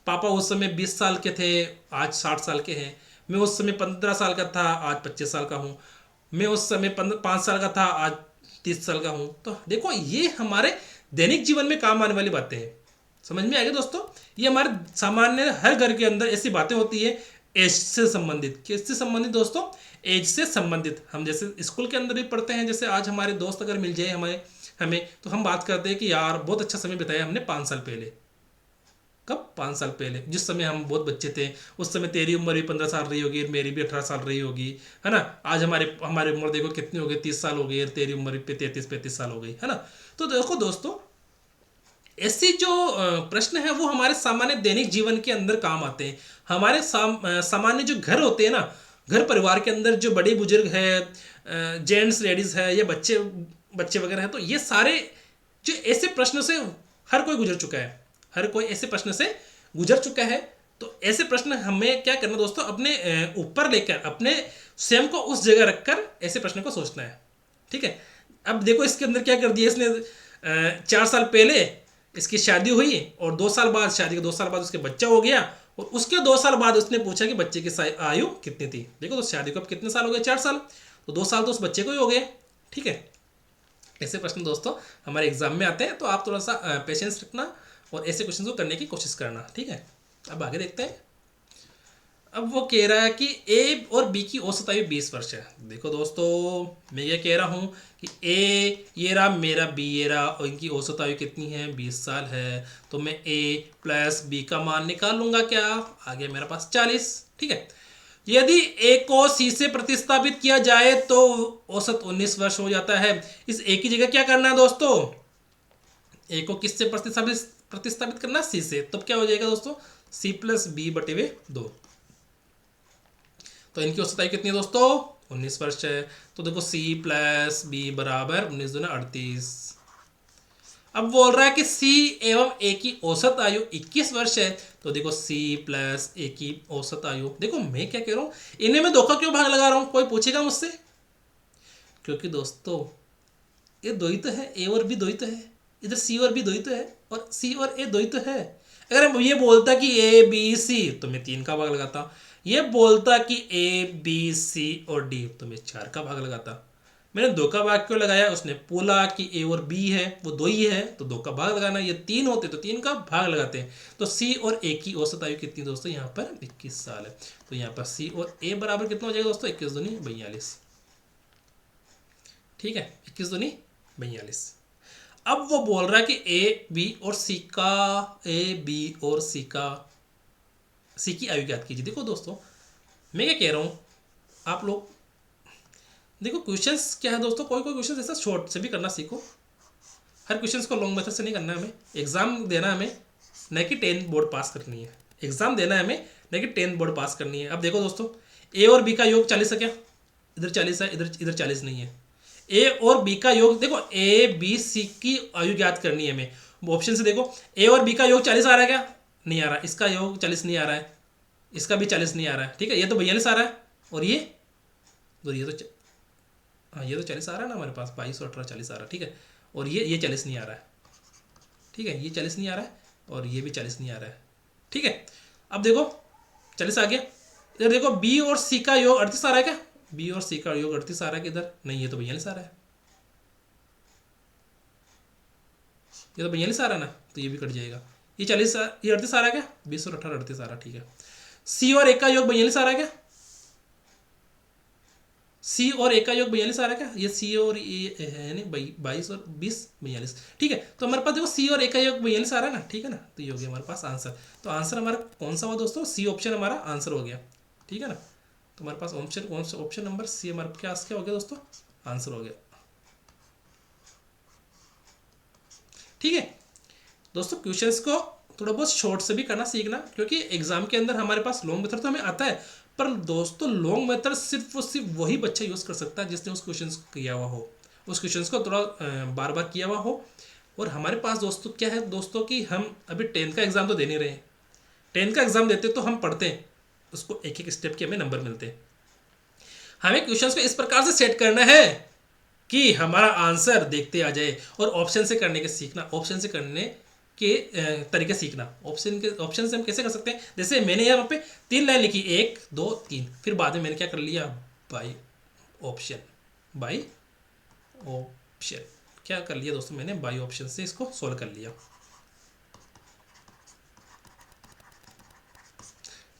पापा उस समय 20 साल के थे, आज 60 साल के हैं। मैं उस समय 15 साल का था, आज 25 साल का हूँ। मैं उस समय 5 साल का था, आज 30 साल का हूँ। तो देखो ये हमारे दैनिक जीवन में काम आने वाली बातें हैं। समझ में आ गया दोस्तों, ये हमारे सामान्य हर घर के अंदर ऐसी बातें होती है एज से संबंधित। किससे संबंधित दोस्तों, एज से संबंधित। हम जैसे स्कूल के अंदर भी पढ़ते हैं, जैसे आज हमारे दोस्त अगर मिल जाए हमें तो हम बात करते हैं कि यार बहुत अच्छा समय बिताया हमने 5 साल पहले। कब, 5 साल पहले, जिस समय हम बहुत बच्चे थे। उस समय तेरी उम्र भी 15 साल रही होगी, मेरी भी 18 साल रही होगी, है ना। आज हमारी उम्र देखो कितनी हो गई, 30 साल हो गई, तेरी उम्र पे 33-35 साल हो गई, है ना। तो देखो दोस्तों ऐसे जो प्रश्न है वो हमारे सामान्य दैनिक जीवन के अंदर काम आते हैं। हमारे सामान्य जो घर होते हैं ना, घर परिवार के अंदर जो बड़े बुजुर्ग है, जेंट्स लेडीज है, या बच्चे बच्चे वगैरह है, तो ये सारे जो ऐसे प्रश्नों से हर कोई गुजर चुका है, हर कोई ऐसे प्रश्न से गुजर चुका है। तो ऐसे प्रश्न हमें क्या करना दोस्तों, अपने ऊपर लेकर, अपने स्वयं को उस जगह रखकर ऐसे प्रश्न को सोचना है। ठीक है, अब देखो इसके अंदर क्या कर दिया इसने, 4 साल पहले इसकी शादी हुई, और 2 साल बाद, शादी के 2 साल बाद उसके बच्चा हो गया, और उसके 2 साल बाद उसने पूछा कि बच्चे की आयु कितनी थी। देखो तो शादी को अब कितने साल हो गए, 4 साल, तो 2 साल तो उस बच्चे को ही हो गए। ठीक है, ऐसे प्रश्न दोस्तों हमारे एग्जाम में आते हैं, तो आप थोड़ा सा पेशेंस रखना और ऐसे क्वेश्चन को करने की कोशिश करना। ठीक है, अब आगे देखते हैं। अब वो कह रहा है कि ए और बी की औसत आयु 20 वर्ष है। देखो दोस्तों मैं ये कह रहा हूँ कि ए ये रहा, मेरा बी ये रहा, और इनकी औसत आयु कितनी है, 20 साल है। तो मैं ए प्लस बी का मान निकाल लूंगा, क्या आ गया मेरे पास 40। ठीक है, यदि ए को सी से प्रतिस्थापित किया जाए तो औसत 19 वर्ष हो जाता है। इस ए की जगह क्या करना है दोस्तों, ए को किससे प्रतिस्थापित करना, सी से। तब क्या हो जाएगा दोस्तों, सी प्लस बी बटे हुए 2। तो इनकी औसत आयु कितनी है दोस्तों, 19 वर्ष है। तो देखो सी प्लस बी बराबर 19 दूना 38। अब बोल रहा है कि सी एवं ए की औसत आयु 21 वर्ष है। तो देखो सी प्लस ए की औसत आयु, देखो मैं क्या कह रहा हूं, इन्हें मैं 2 का क्यों भाग लगा रहा हूं, कोई पूछेगा मुझसे। क्योंकि दोस्तों ये 2 ही तो है, ए और बी 2 ही तो है, इधर सी और बी 2 ही तो है, और सी और ए 2 ही तो है। अगर ये बोलता कि ए बी सी तो मैं 3 का भाग लगाता, ये बोलता कि ए बी सी और डी तो मैं 4 का भाग लगाता। मैंने 2 का भाग क्यों लगाया, उसने बोला कि ए और बी है, वो 2 ही है, तो 2 का भाग लगाना। ये 3 होते तो 3 का भाग लगाते हैं। तो सी और ए की औसत आयु कितनी दोस्तों, यहाँ पर 21 साल है। तो यहाँ पर सी और ए बराबर कितना हो जाएगा दोस्तों, 21 दूनी 42। ठीक है, 21 दूनी 42। अब वो बोल रहा है कि ए बी और सी की आयु ज्ञात कीजिए। देखो दोस्तों मैं क्या कह रहा हूँ, आप लोग देखो क्वेश्चंस क्या है दोस्तों, कोई क्वेश्चंस ऐसा शॉर्ट से भी करना सीखो। हर क्वेश्चंस को लॉन्ग मेथड से नहीं करना है हमें। एग्जाम देना हमें, न कि 10 बोर्ड पास करनी है। एग्जाम देना है हमें, न कि 10 बोर्ड पास करनी है। अब देखो दोस्तों ए और बी का योग 40 है क्या, इधर 40 है, इधर 40 नहीं है। ए और बी का योग, देखो ए बी सी की आयु ज्ञात करनी है हमें। ऑप्शन से देखो ए और बी का योग 40 आ रहा है क्या, नहीं आ रहा, इसका योग 40 नहीं आ रहा है, इसका भी 40 नहीं आ रहा है, ठीक है, ये तो 42 आ रहा है, और ये तो हाँ ये तो 40 आ रहा है ना हमारे पास, 22 और 18 40 आ रहा है, ठीक है, और ये 40 नहीं आ रहा है, ठीक है, ये 40 नहीं आ रहा है, और ये भी 40 नहीं आ रहा है, ठीक है। अब देखो 40 आ गया, इधर देखो बी और सी का योग 38 आ रहा है क्या, बी और सी का योग 38 आ रहा है किधर, नहीं ये तो 42 आ रहा है, ये तो 42 आ रहा है ना, तो ये भी कट जाएगा, ये 40 ये 38 आ रहा है क्या, 20 और 18 38 आ रहा है, ठीक है। सी और एक का योग 42 आ रहा है क्या, सी और ए का योग 42 आ रहा है क्या, ये सी और ए है नहीं, 22 और 20 42, ठीक है। तो हमारे पास देखो सी और ए का योग 42 आ रहा है ना, ठीक है ना, तो ये हो गया हमारे पास आंसर। तो आंसर हमारा कौन सा हुआ दोस्तों, सी ऑप्शन हमारा आंसर हो गया, ठीक है ना। तो हमारे पास ऑप्शन नंबर सी हमारे क्या हो गया दोस्तों, आंसर हो गया, ठीक है। दोस्तों क्वेश्चंस को थोड़ा बहुत शॉर्ट से भी करना सीखना, क्योंकि एग्जाम के अंदर हमारे पास लॉन्ग मेथड तो हमें आता है, पर दोस्तों लॉन्ग मेथड सिर्फ और सिर्फ वही बच्चा यूज़ कर सकता है जिसने उस क्वेश्चन को किया हुआ हो, उस क्वेश्चन को थोड़ा बार बार किया हुआ हो। और हमारे पास दोस्तों क्या है दोस्तों कि हम अभी 10th का एग्ज़ाम तो दे नहीं रहे हैं, 10th का एग्ज़ाम देते तो हम पढ़ते हैं, उसको एक एक स्टेप के हमें नंबर मिलते हैं। हमें क्वेश्चन को इस प्रकार से सेट करना है कि हमारा आंसर देखते आ जाए, और ऑप्शन से करने के सीखना, ऑप्शन से करने के तरीके सीखना। ऑप्शन से हम कैसे कर सकते हैं, जैसे मैंने यहाँ पे 3 लाइन लिखी, 1 2 3, फिर बाद में मैंने क्या कर लिया, बाई ऑप्शन, बाई ऑप्शन क्या कर लिया दोस्तों, मैंने बाई ऑप्शन से इसको सोल्व कर लिया,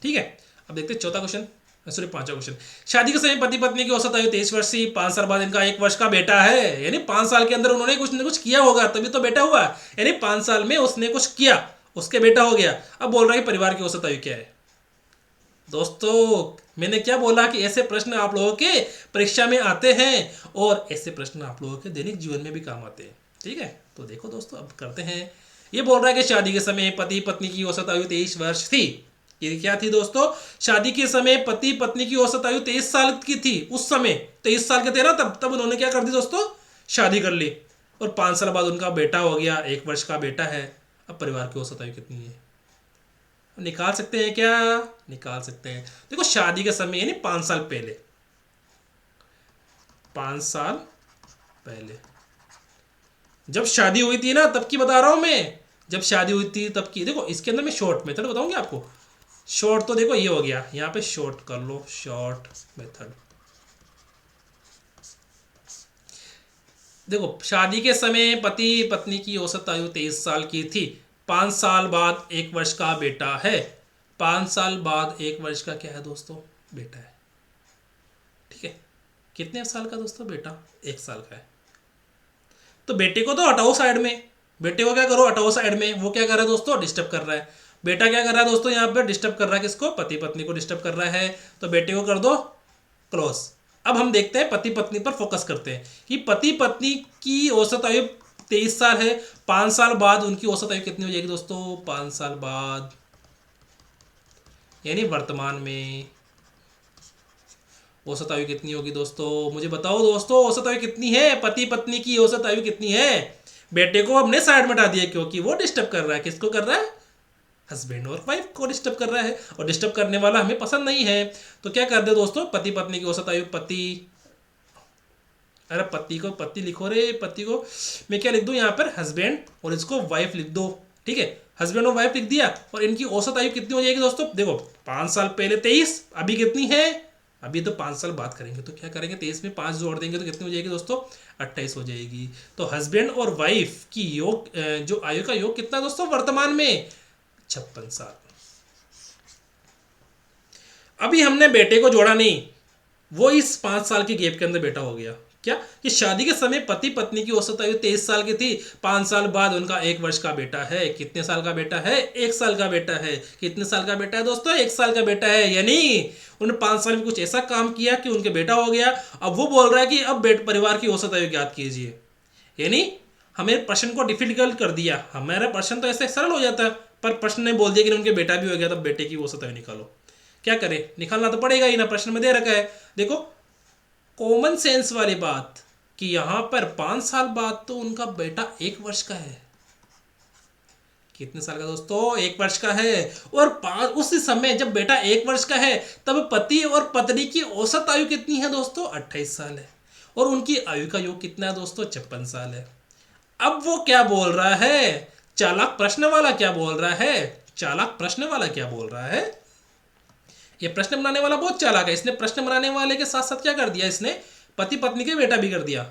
ठीक है। अब देखते हैं चौथा क्वेश्चन, सॉरी पांचवा क्वेश्चन। शादी के समय पति पत्नी की औसत आयु 23 वर्ष थी, 5 साल बाद इनका 1 वर्ष का बेटा है, यानी 5 साल के अंदर उन्होंने कुछ न कुछ किया होगा तभी तो बेटा हुआ, यानी 5 साल में उसने कुछ किया, उसके बेटा हो गया। अब बोल रहा है कि परिवार की औसत आयु क्या है। दोस्तों मैंने क्या बोला कि ऐसे प्रश्न आप लोगों के परीक्षा में आते हैं, और ऐसे प्रश्न आप लोगों के दैनिक जीवन में भी काम आते हैं, ठीक है। तो देखो दोस्तों अब करते हैं। ये बोल रहा है कि शादी के समय पति पत्नी की औसत आयु 23 वर्ष थी। ये क्या थी दोस्तों, शादी के समय पति पत्नी की औसत आयु 23 साल की थी, उस समय 23 साल के थे ना, तब उन्होंने क्या कर दी दोस्तों, शादी कर ली, और 5 साल बाद उनका बेटा हो गया, 1 वर्ष का बेटा है। अब परिवार की औसत आयु कितनी है, निकाल सकते हैं क्या, निकाल सकते हैं। देखो शादी के समय यानी 5 साल पहले, 5 साल पहले जब शादी हुई थी ना, तब की बता रहा हूं मैं, जब शादी हुई थी तब की। देखो इसके अंदर मैं शॉर्ट मेथड बताऊंगी आपको। शॉर्ट तो देखो ये हो गया, यहां पे शॉर्ट कर लो, शॉर्ट मेथड। देखो शादी के समय पति पत्नी की औसत आयु 23 साल की थी, 5 साल बाद 1 वर्ष का बेटा है, 5 साल बाद 1 वर्ष का क्या है दोस्तों, बेटा है, ठीक है। कितने साल का दोस्तों बेटा, 1 साल का है। तो बेटे को तो हटाओ साइड में, बेटे को क्या करो, हटाओ साइड में। वो क्या कर रहा है दोस्तों, डिस्टर्ब कर रहा है। बेटा क्या कर रहा है दोस्तों, यहाँ पर डिस्टर्ब कर रहा है किसको, पति पत्नी को डिस्टर्ब कर रहा है, तो बेटे को कर दो क्लोज। अब हम देखते हैं पति पत्नी पर फोकस करते हैं कि पति पत्नी की औसत आयु 23 साल है, 5 साल बाद उनकी औसत आयु कितनी हो जाएगी दोस्तों, 5 साल बाद यानी वर्तमान में औसत आयु कितनी होगी दोस्तों, मुझे बताओ दोस्तों, औसत आयु कितनी है, पति पत्नी की औसत आयु कितनी है। बेटे को हमने साइड में हटा दिया क्योंकि वो डिस्टर्ब कर रहा है, किसको कर रहा है, हस्बैंड और वाइफ को डिस्टर्ब कर रहा है, और डिस्टर्ब करने वाला हमें पसंद नहीं है। तो क्या कर दे दोस्तों, पति पत्नी की औसत आयु, पति, अरे पति को पति लिखो रे, पति को मैं क्या लिख दूं यहाँ पर, हस्बैंड, और इसको वाइफ लिख दो, ठीक है। हस्बैंड और वाइफ लिख दिया, और इनकी औसत आयु कितनी हो जाएगी दोस्तों, देखो 5 साल पहले 23, अभी कितनी है, अभी तो 5 साल बात करेंगे, तो क्या करेंगे, 23 में 5 जोड़ देंगे तो कितनी हो जाएगी दोस्तों, 28 हो जाएगी। तो हस्बैंड और वाइफ की योग जो आयु का योग कितना दोस्तों वर्तमान में, 56 साल। अभी हमने बेटे को जोड़ा नहीं, वो इस 5 साल के गैप के अंदर बेटा हो गया। क्या कि शादी के समय पति पत्नी की औसत आयु 23 साल की थी, 5 साल बाद उनका 1 वर्ष का बेटा है। कितने साल का बेटा है, 1 साल का बेटा है। कितने साल का बेटा है दोस्तों, 1 साल का बेटा है, यानी उन्होंने 5 साल में कुछ ऐसा काम किया कि उनके बेटा हो गया। अब वो बोल रहा है कि अब परिवार की औसत आयु ज्ञात कीजिए, यानी हमें प्रश्न को डिफिकल्ट कर दिया। हमारा प्रश्न तो ऐसे सरल हो जाता है, पर प्रश्न ने बोल दिया कि उनके बेटा भी हो गया, तब बेटे की औसत आयु निकालो। क्या करें, निकालना तो पड़ेगा ही ना, प्रश्न में दे रखा है। देखो कॉमन सेंस वाली बात कि यहां पर 5 साल बाद तो उनका बेटा 1 वर्ष का है, कितने साल का दोस्तों? 1 वर्ष का है। और उस समय जब बेटा 1 वर्ष का है तब पति और पत्नी की औसत आयु कितनी है दोस्तों? 28 साल है। और उनकी आयु का योग कितना है दोस्तों? 56 साल है। अब वो क्या बोल रहा है? चालाक प्रश्न वाला क्या बोल रहा है? चालाक प्रश्न वाला क्या बोल रहा है? ये प्रश्न बनाने वाला बहुत चालाक है। इसने प्रश्न बनाने वाले के साथ साथ क्या कर दिया? इसने पति पत्नी के बेटा भी कर दिया।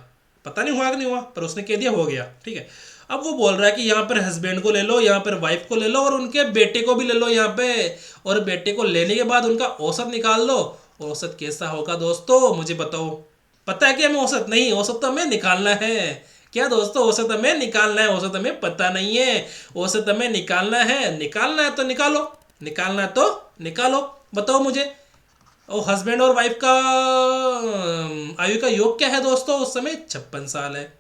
पता नहीं हुआ कि नहीं हुआ, पर उसने कह दिया हो गया। ठीक है। अब वो बोल रहा है कि यहाँ पर हस्बैंड को ले लो, यहाँ पर वाइफ को ले लो, और उनके बेटे को भी ले लो यहाँ पे। और बेटे को लेने के बाद उनका औसत निकाल लो। औसत कैसा होगा दोस्तों? मुझे बताओ। पता है कि हमें औसत नहीं, औसत तो हमें निकालना है। क्या दोस्तों? औसत हमें निकालना है। औसत हमें पता नहीं है, औसत हमें निकालना है। निकालना है तो निकालो, निकालना है तो निकालो। बताओ मुझे। और हस्बैंड और वाइफ का आयु का योग क्या है दोस्तों? उस समय 56 साल है।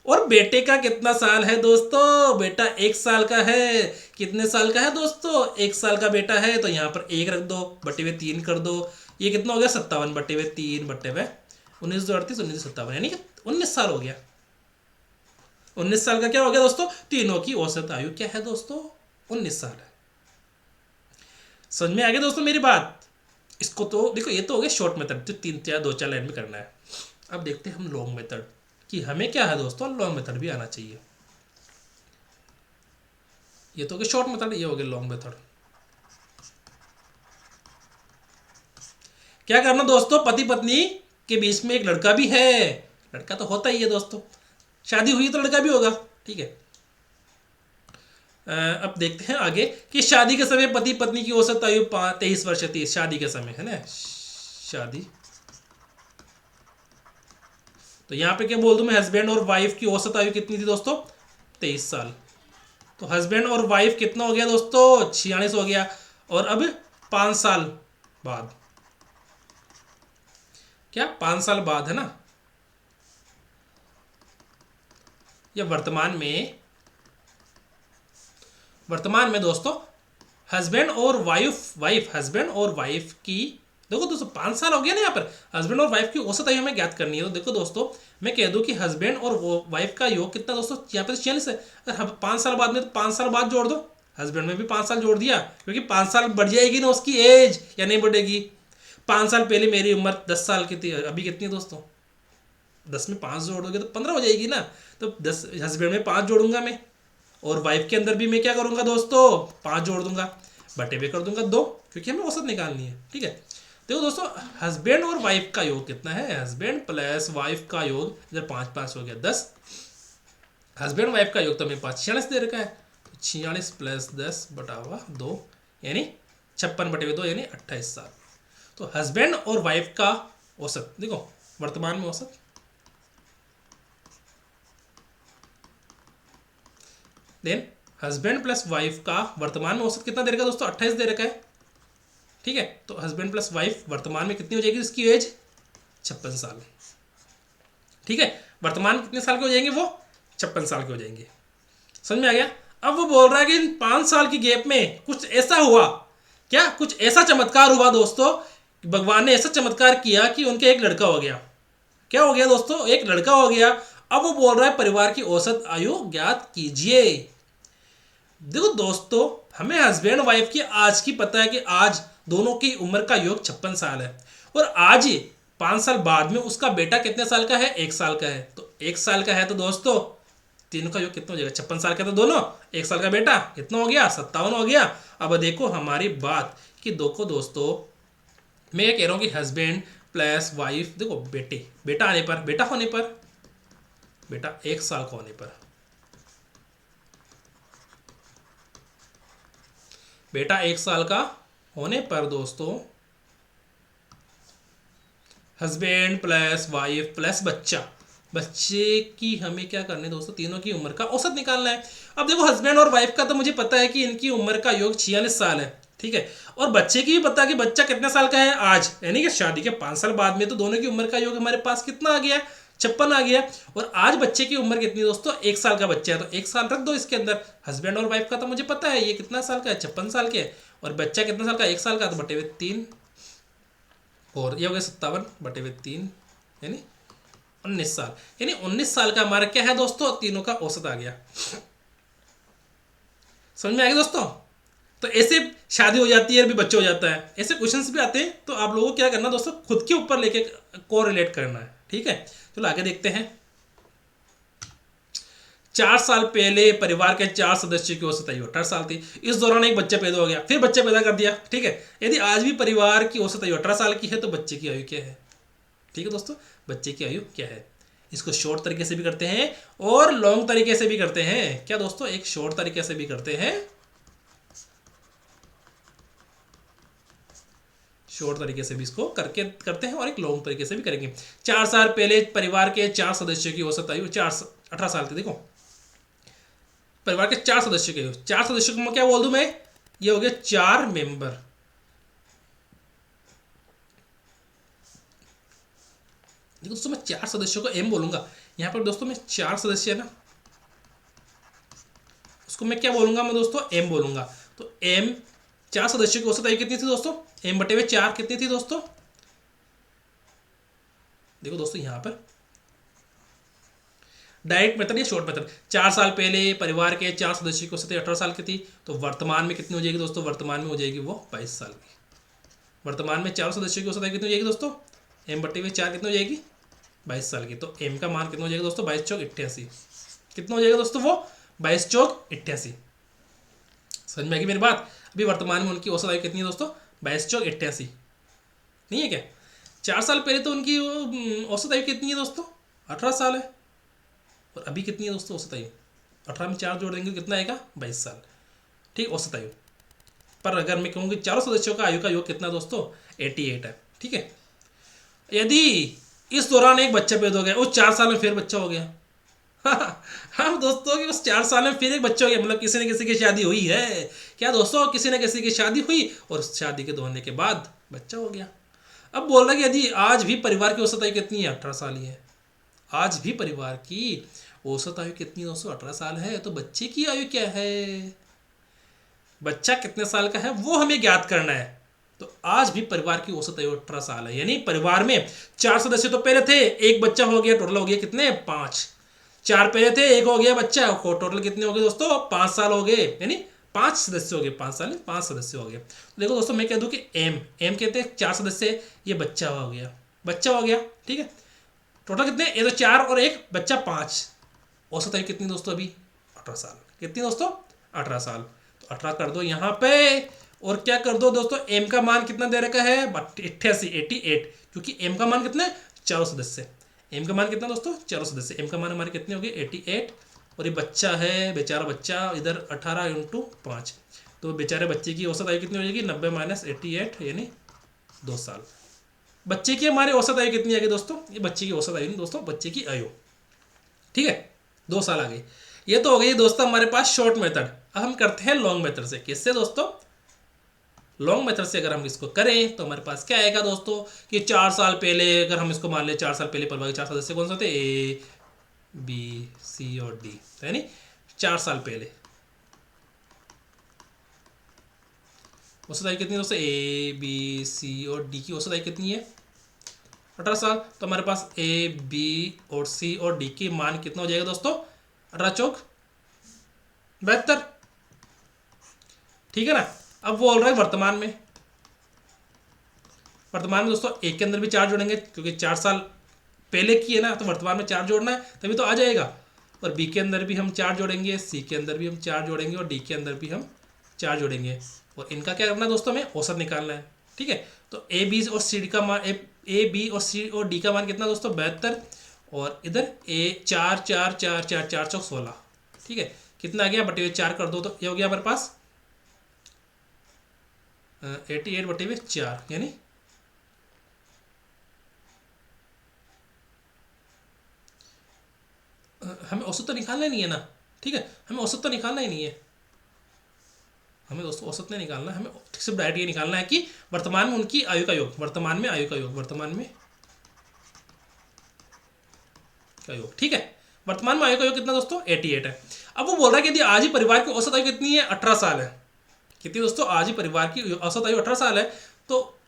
और बेटे का कितना साल है दोस्तों? बेटा 1 साल का है। कितने साल का है दोस्तों? 1 साल का बेटा है। तो यहाँ पर 1 रख दो, बटे हुए 3 कर दो। ये कितना हो गया? 57 बटे हुए 3 बटे हुए 1938 1957, यानी कि 19 साल हो गया। 19 साल का क्या हो गया दोस्तों? तीनों की औसत आयु क्या है दोस्तों? 19 साल है। समझ में आ गया दोस्तों मेरी बात? इसको तो देखो, ये तो हो गया शॉर्ट मेथड जो 3 4 2 4 लाइन में करना है। अब देखते हैं हम लॉन्ग मेथड कि हमें क्या है दोस्तों, लॉन्ग मेथड भी आना चाहिए। ये तो हो गया शॉर्ट मेथड, ये हो गया लॉन्ग मेथड। क्या करना दोस्तों? पति पत्नी के बीच में एक लड़का भी है। लड़का तो होता ही है दोस्तों, शादी हुई तो लड़का भी होगा। ठीक है। अब देखते हैं आगे कि शादी के समय पति पत्नी की औसत आयु 23 वर्ष थी। शादी के समय है ना, शादी। तो यहाँ पे क्या बोल दूं मैं? हस्बैंड और वाइफ की औसत आयु कितनी थी दोस्तों? 23 साल। तो हस्बैंड और वाइफ कितना हो गया दोस्तों? 46 हो गया। और अब 5 साल बाद, क्या 5 साल बाद है ना, या वर्तमान में दोस्तों हस्बैंड और वाइफ हस्बैंड और वाइफ की, देखो दोस्तों 5 साल हो गया ना। यहाँ पर हस्बैंड और वाइफ की औसत आयु हमें ज्ञात करनी है। तो देखो दोस्तों, मैं कह दूं कि हस्बैंड और वाइफ का योग कितना दोस्तों? यहाँ पे 46 है। अगर 5 साल बाद में, तो 5 साल बाद जोड़ दो। हस्बैंड में भी 5 साल जोड़ दिया, क्योंकि 5 साल बढ़ जाएगी ना उसकी एज, या नहीं बढ़ेगी? 5 साल पहले मेरी उम्र 10 साल की थी, अभी कितनी है दोस्तों? 10 में 5 जोड़ दोगे तो 15 हो जाएगी ना। तो 10 हस्बैंड में 5 जोड़ूंगा मैं, और वाइफ के अंदर भी मैं क्या करूंगा दोस्तों? 5 जोड़ दूंगा, बटे पे कर दूंगा 2, क्योंकि हमें औसत निकालनी है। ठीक है। देखो दोस्तों, हस्बैंड और वाइफ का योग कितना है? हस्बैंड प्लस वाइफ का योग, इधर 5 5 हो गया 10। हस्बैंड वाइफ का योग तो मेरे पास 46 दे रखा है। तो 46 प्लस 10 बटा हुआ 2, यानी 56 बटे हुए 2, यानी 28 साल। तो हस्बैंड और वाइफ का औसत देखो, वर्तमान में औसत, देन हस्बैंड प्लस वाइफ का वर्तमान में औसत कितना दे रखा है दोस्तों? 28 दे रखा है। ठीक है। तो हस्बैंड प्लस वाइफ वर्तमान में कितनी हो जाएगी इसकी एज? 56 साल। ठीक है। वर्तमान में कितने साल के हो जाएंगे वो? 56 साल के हो जाएंगे। समझ में आ गया? अब वो बोल रहा है कि इन 5 साल की गैप में कुछ ऐसा हुआ, क्या कुछ ऐसा चमत्कार हुआ दोस्तों, भगवान ने ऐसा चमत्कार किया कि उनके एक लड़का हो गया। क्या हो गया दोस्तों? एक लड़का हो गया। अब वो बोल रहा है परिवार की औसत आयु ज्ञात कीजिए। देखो दोस्तों, हमें हस्बैंड वाइफ की आज की पता है कि आज दोनों की उम्र का योग 56 साल है। और आज ही 5 साल बाद में उसका बेटा कितने साल का है? 1 साल का है। तो 1 साल का है तो दोस्तों तीनों का योग कितना हो जाएगा? 56 साल का तो दोनों, 1 साल का बेटा कितना हो गया? 57 हो गया। अब देखो हमारी बात कि देखो दोस्तों, मैं ये कह रहा हूँ कि हस्बैंड प्लस वाइफ, देखो बेटा आने पर, बेटा होने पर, बेटा 1 साल का होने पर, बेटा 1 साल का होने पर दोस्तों हस्बैंड प्लस वाइफ प्लस बच्चे की हमें क्या करना है दोस्तों? तीनों की उम्र का औसत निकालना है। अब देखो हस्बैंड और वाइफ का तो मुझे पता है कि इनकी उम्र का योग 46 साल है। ठीक है। और बच्चे की भी पता है कि बच्चा कितने साल का है आज, यानी कि शादी के 5 साल बाद में। तो दोनों की उम्र का योग हमारे पास कितना आ गया? 56 आ गया। और आज बच्चे की उम्र कितनी दोस्तों? 1 साल का बच्चा है, तो 1 साल रख दो इसके अंदर। हस्बैंड और वाइफ का तो मुझे पता है ये कितना साल का है, 56 साल के। और बच्चा कितना साल का? 1 साल का, तो बटे हुए 3, और ये हो गया 57 बटे हुए 3, यानी 19 साल। यानी 19 साल का हमारा क्या है दोस्तों? तीनों का औसत आ गया। समझ में आ गया दोस्तों? तो ऐसे शादी हो जाती है, भी बच्चे हो जाता है, ऐसे क्वेश्चंस भी आते हैं। तो आप लोगों को क्या करना दोस्तों, खुद के ऊपर लेके को रिलेट करना है। ठीक है, चलो आगे देखते हैं। 4 साल पहले परिवार के 4 सदस्यों की औसत आयु 18 साल थी। इस दौरान एक बच्चा पैदा हो गया, फिर बच्चा पैदा कर दिया। ठीक है, यदि आज भी परिवार की औसत आयु 18 साल की है तो बच्चे की आयु क्या है? ठीक है दोस्तों, बच्चे की आयु क्या है? इसको शॉर्ट तरीके से भी करते हैं और लॉन्ग तरीके से भी करते हैं। क्या दोस्तों, एक शॉर्ट तरीके से भी करते हैं, शॉर्ट तरीके से भी इसको करके करते हैं और एक लॉन्ग तरीके से भी करेंगे। 4 साल पहले परिवार के 4 सदस्यों की औसत आयु 18 साल थी। देखो, परिवार के 4 सदस्यों की आयु, 4 सदस्यों को मैं क्या बोल दूं, मैं ये हो गया 4 मेंबर। देखो दोस्तों, मैं 4 सदस्यों को एम बोलूंगा। यहां पर दोस्तों मैं 4 सदस्य है ना, उसको मैं क्या बोलूंगा, मैं दोस्तों एम बोलूंगा। तो एम, 4 सदस्यों की औसत आयु कितनी थी दोस्तों? एम बटे में 4 कितनी थी दोस्तों? देखो दोस्तों, यहां पर डायरेक्ट मेथड या शॉर्ट मेथड। 4 साल पहले परिवार के 4 सदस्यों की औसत 18 साल की थी, तो वर्तमान में कितनी हो जाएगी दोस्तों? वर्तमान में हो जाएगी वो 22 साल की। वर्तमान में 4 सदस्यों की औसत आयु कितनी हो जाएगी दोस्तों? एम बटे में 4 कितनी हो जाएगी? 22 साल की। तो एम का मान कितना हो जाएगा दोस्तों? 22 चौक 88। कितना हो जाएगा दोस्तों वो? 22 चौक 88। समझ में आएगी मेरी बात? अभी वर्तमान में उनकी औसत आयु कितनी है दोस्तों? 22 चौक 88। नहीं है क्या? 4 साल पहले तो उनकी औसत आयु कितनी है दोस्तों? 18 साल है। और अभी कितनी है दोस्तों औसत आयु? 18 में 4 जोड़ देंगे कितना आएगा? 22 साल। ठीक, औसत आयु। पर अगर मैं कहूँ कि चारों सदस्यों का आयु का योग कितना दोस्तों? 88 है। ठीक है, यदि इस दौरान एक बच्चा पैदा हो गया, उस 4 साल में फिर बच्चा हो गया। हाँ दोस्तों, कि उस 4 साल में फिर एक बच्चा हो गया, मतलब किसी न किसी की शादी हुई है। क्या दोस्तों, किसी न किसी की शादी हुई और शादी के होने के बाद बच्चा हो गया। अब बोल रहा है कि यदि आज भी परिवार की औसत आयु कितनी है? 18 साल ही है। आज भी परिवार की औसत आयु कितनी दोस्तों? 18 साल है। तो बच्चे की आयु क्या है? बच्चा कितने साल का है वो हमें ज्ञात करना है। तो आज भी परिवार की औसत आयु 18 साल है। यानी परिवार में 4 सदस्य तो पहले थे, एक बच्चा हो गया, टोटल हो गया कितने? 5। 4 पहले थे, एक हो गया बच्चा, टोटल कितने हो गए दोस्तों? 5 साल हो गए। यानी 5 सदस्य हो गए, 5 साल में 5 सदस्य हो गए। तो देखो दोस्तों, मैं कह दूं कि एम कहते हैं 4 सदस्य, ये बच्चा हो गया, बच्चा हो गया। ठीक है, टोटल कितने? ये तो 4 और एक बच्चा 5। औसत आयु कितनी दोस्तों? अभी 18 साल। कितनी दोस्तों? 18 साल। तो 18 कर दो यहाँ पे और क्या कर दो दोस्तों? एम का मान कितना दे रखा है? 88, क्योंकि एम का मान कितना है? 4 सदस्य। एम का मान कितना दोस्तों? 4 सदस्य। एम का मान हमारे कितने हो गए? 88। और ये बच्चा है, बेचारा बच्चा, इधर 18 × 5। तो बेचारे बच्चे की औसत आयु कितनी हो जाएगी? 90 - 88 यानी 2 साल। बच्चे की हमारी औसत आयु कितनी आ गई दोस्तों? ये बच्चे की औसत आयु नहीं दोस्तों, बच्चे की आयु। ठीक है, 2 साल आ गई। ये तो हो गई दोस्तों हमारे पास शॉर्ट मेथड। अब हम करते हैं लॉन्ग मेथड से। किससे दोस्तों? लॉन्ग मेथड से अगर हम इसको करें तो हमारे पास क्या आएगा दोस्तों कि 4 साल पहले, अगर हम इसको मान ले 4 साल पहले परिवार के 4 सदस्य कौन से थे? ए, बी, सी और डी। यानी 4 साल पहले औसत आयु कितनी दोस्तों? ए, बी, सी और डी की औसत आयु कितनी है? 18 साल। तो हमारे पास ए, बी और सी और डी के मान कितना हो जाएगा दोस्तों? 18 चौक 72। ठीक है ना। अब वो बोल रहा है वर्तमान में। वर्तमान में दोस्तों ए के अंदर भी 4 जोड़ेंगे, क्योंकि 4 साल पहले की है ना, तो वर्तमान में 4 जोड़ना है तभी तो आ जाएगा। और बी के अंदर भी हम 4 जोड़ेंगे, सी के अंदर भी हम 4 जोड़ेंगे और डी के अंदर भी हम 4 जोड़ेंगे। और इनका क्या करना है दोस्तों? हमें औसत निकालना है। ठीक है, तो ए, बी और सी का मान, ए, बी और सी और डी का मान कितना दोस्तों? 72। और इधर ए 4 4 4 4 4 चौक 16। ठीक है, कितना आ गया? बटे 4 कर दो तो ये हो गया हमारे पास 88 बटे 4। यानी हमें औसत तो निकालना ही नहीं है ना। ठीक है, हमें औसत तो निकालना ही नहीं है। हमें दोस्तों औसत नहीं निकालना है, हमें सिर्फ डायरेक्ट ये निकालना है कि वर्तमान में उनकी आयु का योग, वर्तमान में आयु का योग, वर्तमान में का योग। ठीक है, वर्तमान में आयु का योग कितना दोस्तों? 88 है। अब वो बोल रहा है कि यदि आज ही परिवार की औसत आयु कितनी है? 18 साल है। कितनी दोस्तों? आज ही परिवार की औसत आयु 18 साल है। तो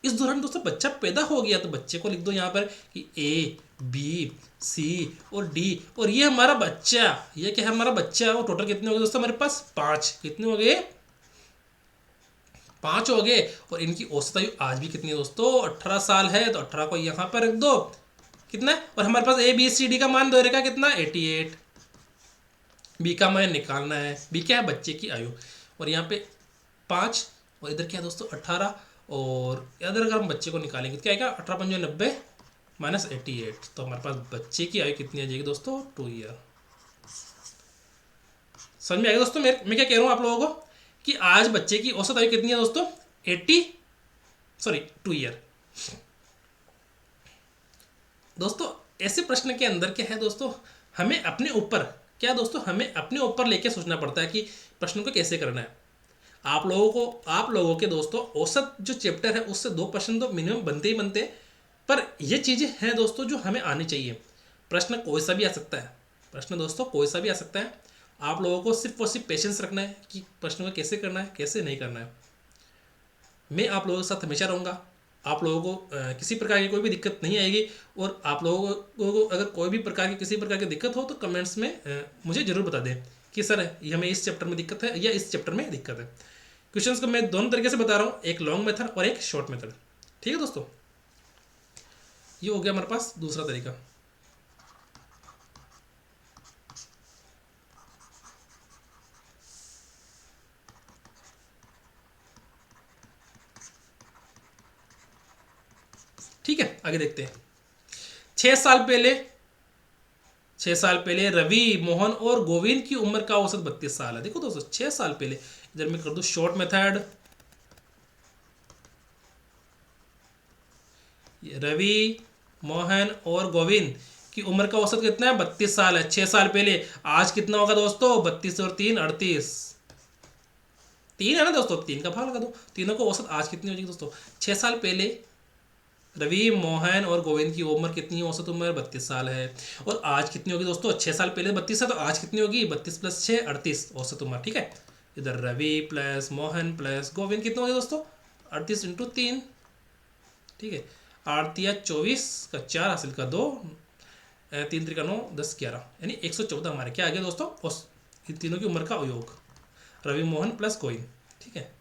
इस दौरान दोस्तों बच्चा पैदा हो गया, तो बच्चे को लिख दो यहाँ पर कि ए बी, सी और डी, और ये हमारा बच्चा, ये क्या है हमारा बच्चा। और टोटल कितने हो गए दोस्तों हमारे पास? 5। कितने हो गए? 5 हो गए। और इनकी औसत आयु आज भी कितनी है दोस्तों? 18 साल है। तो 18 को यहाँ पर रख दो, कितना है? और हमारे पास ए बी सी डी का मान दे रखा कितना? 88। बी का मान निकालना है। बी क्या है? बच्चे की आयु। और यहाँ पे 5, और इधर क्या है दोस्तों? 18। और इधर अगर हम बच्चे को निकालेंगे तो क्या आएगा? 18 पंजे 90 माइनस 88। तो हमारे पास बच्चे की आयु कितनी आ जाएगी दोस्तों? 2 ईयर। समझ में आएगा दोस्तों मैं क्या कह रहा हूँ आप लोगों को? कि आज बच्चे की औसत आयु कितनी है दोस्तों? 2 ईयर। दोस्तों ऐसे प्रश्न के अंदर क्या है दोस्तों? हमें अपने ऊपर, क्या दोस्तों, हमें अपने ऊपर लेके सोचना पड़ता है कि प्रश्न को कैसे करना है। आप लोगों के दोस्तों औसत जो चैप्टर है उससे 2 प्रश्न तो मिनिमम बनते ही बनते हैं। पर ये चीज़ें हैं दोस्तों जो हमें आनी चाहिए। प्रश्न कोई सा भी आ सकता है। प्रश्न दोस्तों कोई सा भी आ सकता है। आप लोगों को सिर्फ और सिर्फ पेशेंस रखना है कि प्रश्न को कैसे करना है, कैसे नहीं करना है। मैं आप लोगों के साथ हमेशा रहूँगा। आप लोगों को किसी प्रकार की कोई भी दिक्कत नहीं आएगी। और आप लोगों को अगर कोई भी प्रकार की किसी प्रकार की दिक्कत हो तो कमेंट्स में मुझे ज़रूर बता दें कि सर ये हमें इस चैप्टर में दिक्कत है या इस चैप्टर में दिक्कत है। क्वेश्चंस को मैं दोनों तरीके से बता रहा हूँ, एक लॉन्ग मेथड और एक शॉर्ट मेथड। ठीक है दोस्तों, ये हो गया हमारे पास दूसरा तरीका। ठीक है, आगे देखते हैं। 6 साल पहले 6 साल पहले रवि, मोहन और गोविंद की उम्र का औसत 32 साल है। देखो दोस्तों 6 साल पहले, इधर मैं कर दूं शॉर्ट मेथड। रवि, मोहन और गोविंद की उम्र का औसत कितना है? 32 साल है। 6 साल पहले। आज कितना होगा दोस्तों? 32 और 3 38। 3 है ना दोस्तों, 3 का भाग लगा दो। तीनों को औसत आज कितनी हो जाएगी दोस्तों? 6 साल पहले रवि, मोहन और गोविंद की उम्र कितनी है? औसत उम्र 32 साल है। और आज कितनी होगी दोस्तों? 6 साल पहले 32 है तो आज कितनी होगी? 32 + 6 38 औसत उम्र। ठीक है, इधर रवि प्लस मोहन प्लस गोविंद कितना हो गया दोस्तों? 38 × 3। ठीक है, 8 × 24 का 4 हासिल का 2, 3 × 9 10 11, यानी 114 हमारे क्या आ गया दोस्तों? इन तीनों की उम्र का योग, रवि मोहन प्लस गोविंद। ठीक है,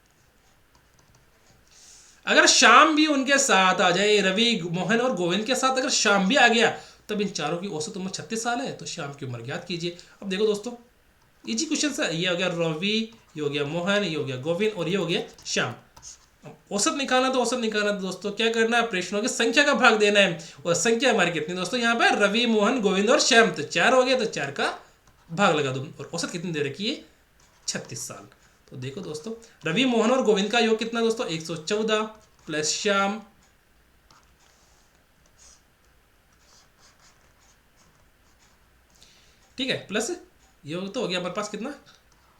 अगर शाम भी उनके साथ आ जाए, रवि मोहन और गोविंद के साथ अगर शाम भी आ गया, तब इन चारों की औसत उम्र 36 साल है। तो शाम की उम्र ज्ञात कीजिए। अब देखो दोस्तों इजी क्वेश्चन है। ये हो गया रवि, ये हो गया मोहन, ये हो गया गोविंद और ये हो गया श्याम। औसत निकालना तो औसत निकालना तो दोस्तों क्या करना है? प्रश्नों की संख्या का भाग देना है। और संख्या हमारी कितनी दोस्तों? यहाँ पर रवि, मोहन, गोविंद और श्याम, तो 4 हो गया, तो 4 का भाग लगा दो। और औसत कितनी दे रखी है? 36 साल। तो देखो दोस्तों रवि, मोहन और गोविंद का योग कितना दोस्तों? 114 प्लस श्याम, ठीक है, प्लस योग तो हो गया हमारे पास कितना?